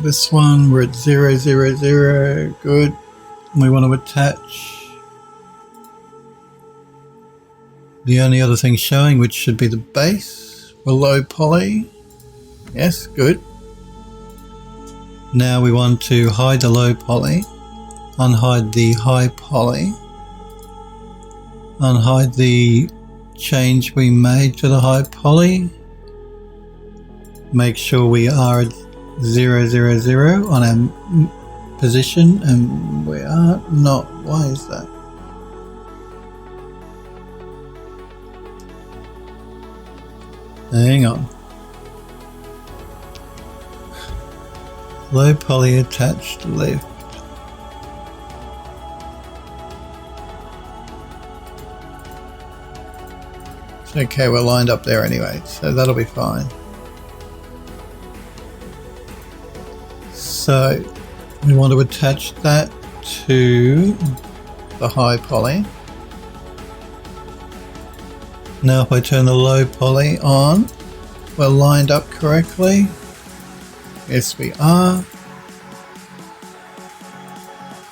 This one we're at 0, 0, 0, good. We want to attach the only other thing showing, which should be the base for low poly. Yes, good. Now we want to hide the low poly, unhide the high poly, unhide the change we made to the high poly, make sure we are at 0, 0, 0 on our position, and we are not. Why is that? Hang on. Low poly attached left. It's okay, we're lined up there anyway, so that'll be fine. So we want to attach that to the high poly. Now if I turn the low poly on, we're lined up correctly. Yes, we are.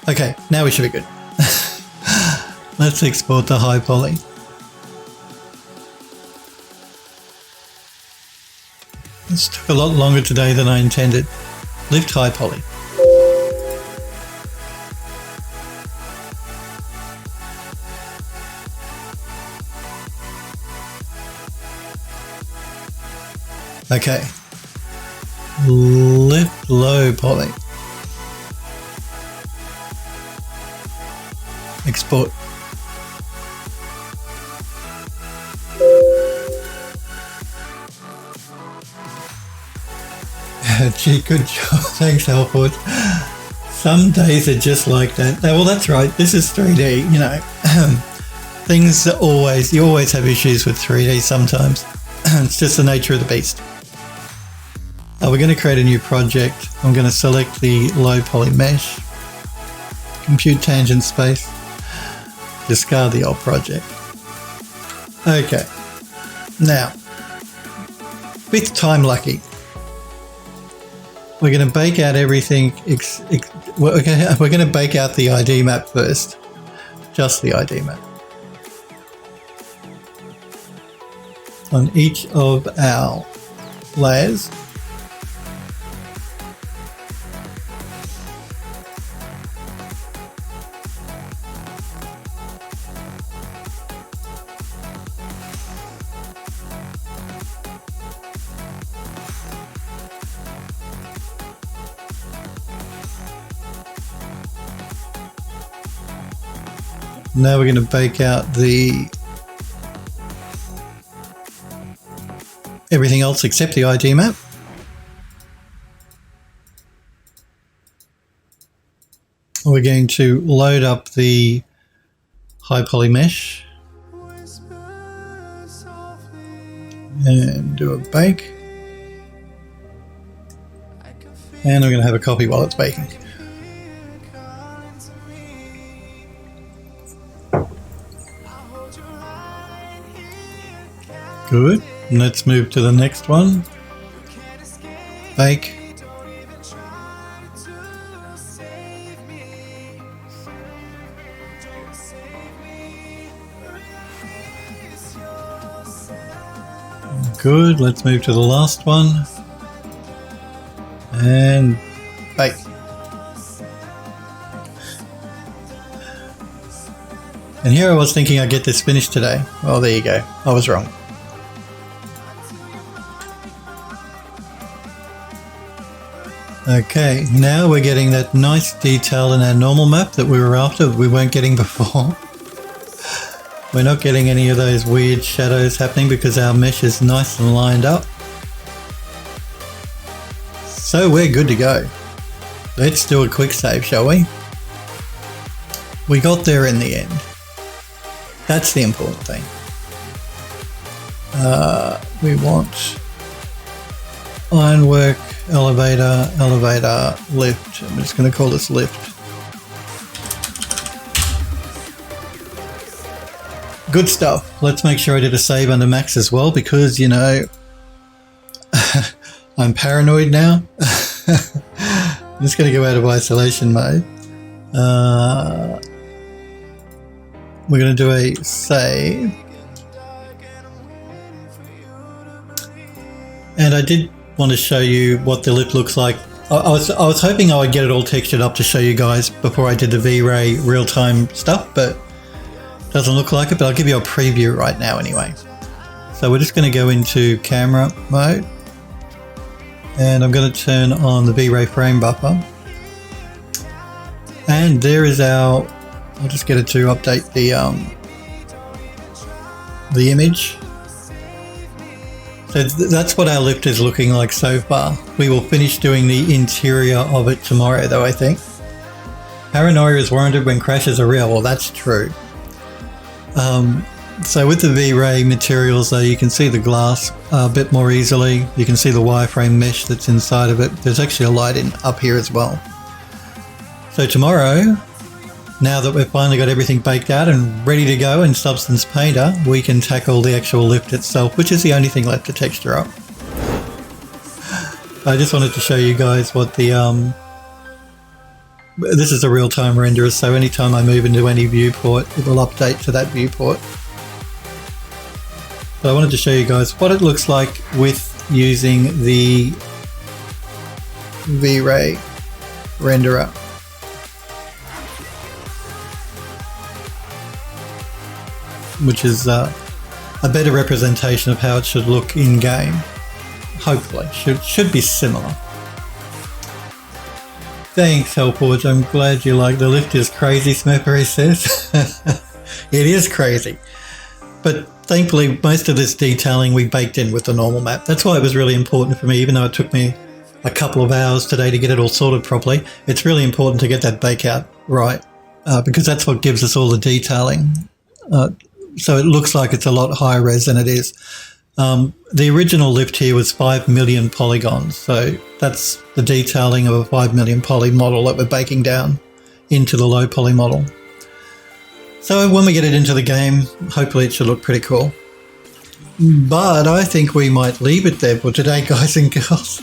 Okay, now we should be good. Let's export the high poly. This took a lot longer today than I intended. Lift high poly. Okay. Lift low poly. Export. Gee, good job. Thanks, Alford. Some days are just like that. Well, that's right. This is 3D, you know. Things are always, you always have issues with 3D sometimes. It's just the nature of the beast. We're going to create a new project. I'm going to select the low poly mesh, compute tangent space, discard the old project. Okay. Now, with time lucky, we're going to bake out everything. We're going to bake out the ID map first. Just the ID map. On each of our layers. Now we're going to bake out the everything else except the ID map. We're going to load up the high poly mesh and do a bake. And we're going to have a copy while it's baking. Good. Let's move to the next one. Bake. Good. Let's move to the last one. And bake. And here I was thinking I'd get this finished today. Oh, there you go. I was wrong. Okay, now we're getting that nice detail in our normal map that we were after, we weren't getting before. We're not getting any of those weird shadows happening because our mesh is nice and lined up. So we're good to go. Let's do a quick save, shall we? We got there in the end. That's the important thing. We want ironwork, elevator, elevator, lift. I'm just going to call this lift. Good stuff. Let's make sure I did a save under max as well because, you know, I'm paranoid now. I'm just going to go out of isolation mode. We're going to do a save. And I did want to show you what the lift looks like. I was hoping I would get it all textured up to show you guys before I did the V-Ray real-time stuff, but it doesn't look like it, but I'll give you a preview right now anyway. So we're just going to go into camera mode and I'm going to turn on the V-Ray frame buffer. And there is our, I'll just get it to update the image. So that's what our lift is looking like so far. We will finish doing the interior of it tomorrow though, I think. Paranoia is warranted when crashes are real. Well, that's true. So with the V-Ray materials though, you can see the glass a bit more easily. You can see the wireframe mesh that's inside of it. There's actually a light in up here as well. So tomorrow, now that we've finally got everything baked out and ready to go in Substance Painter, we can tackle the actual lift itself, which is the only thing left to texture up. I just wanted to show you guys what the, this is a real-time renderer, so anytime I move into any viewport, it will update to that viewport. But I wanted to show you guys what it looks like with using the V-Ray renderer. Which is a better representation of how it should look in game. hopefully. Should be similar. Thanks, Hellforge. I'm glad you like the lift is crazy, Smurpery says. It is crazy. But thankfully, most of this detailing we baked in with the normal map. That's why it was really important for me, even though it took me a couple of hours today to get it all sorted properly. It's really important to get that bake out right, because that's what gives us all the detailing. So it looks like it's a lot higher res than it is. The original lift here was 5 million polygons, so that's the detailing of a 5 million poly model that we're baking down into the low poly model. So when we get it into the game, hopefully it should look pretty cool. But I think we might leave it there for today, guys and girls.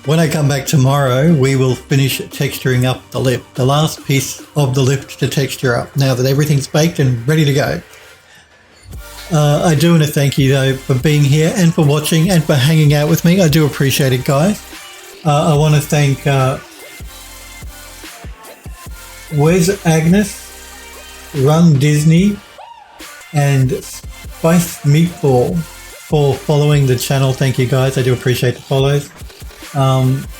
When I come back tomorrow, we will finish texturing up the lift, the last piece of the lift to texture up, now that everything's baked and ready to go. I do want to thank you, though, for being here and for watching and for hanging out with me. I do appreciate it, guys. I want to thank Where's Agnes, Run Disney, and Spice Meatball for following the channel. Thank you, guys. I do appreciate the follows.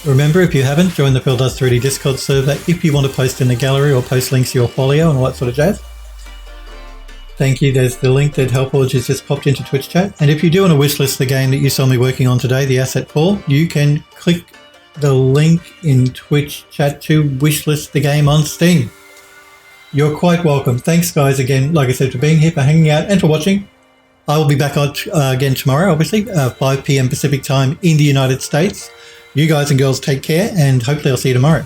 Remember, if you haven't, join the Phil Does 3D Discord server if you want to post in the gallery or post links to your folio and all that sort of jazz. Thank you. There's the link that Hellforge has just popped into Twitch chat. And if you do want to wishlist the game that you saw me working on today, the Asset 4, you can click the link in Twitch chat to wishlist the game on Steam. You're quite welcome. Thanks, guys, again, like I said, for being here, for hanging out, and for watching. I will be back on again tomorrow, obviously, 5 p.m. Pacific time in the United States. You guys and girls take care, and hopefully I'll see you tomorrow.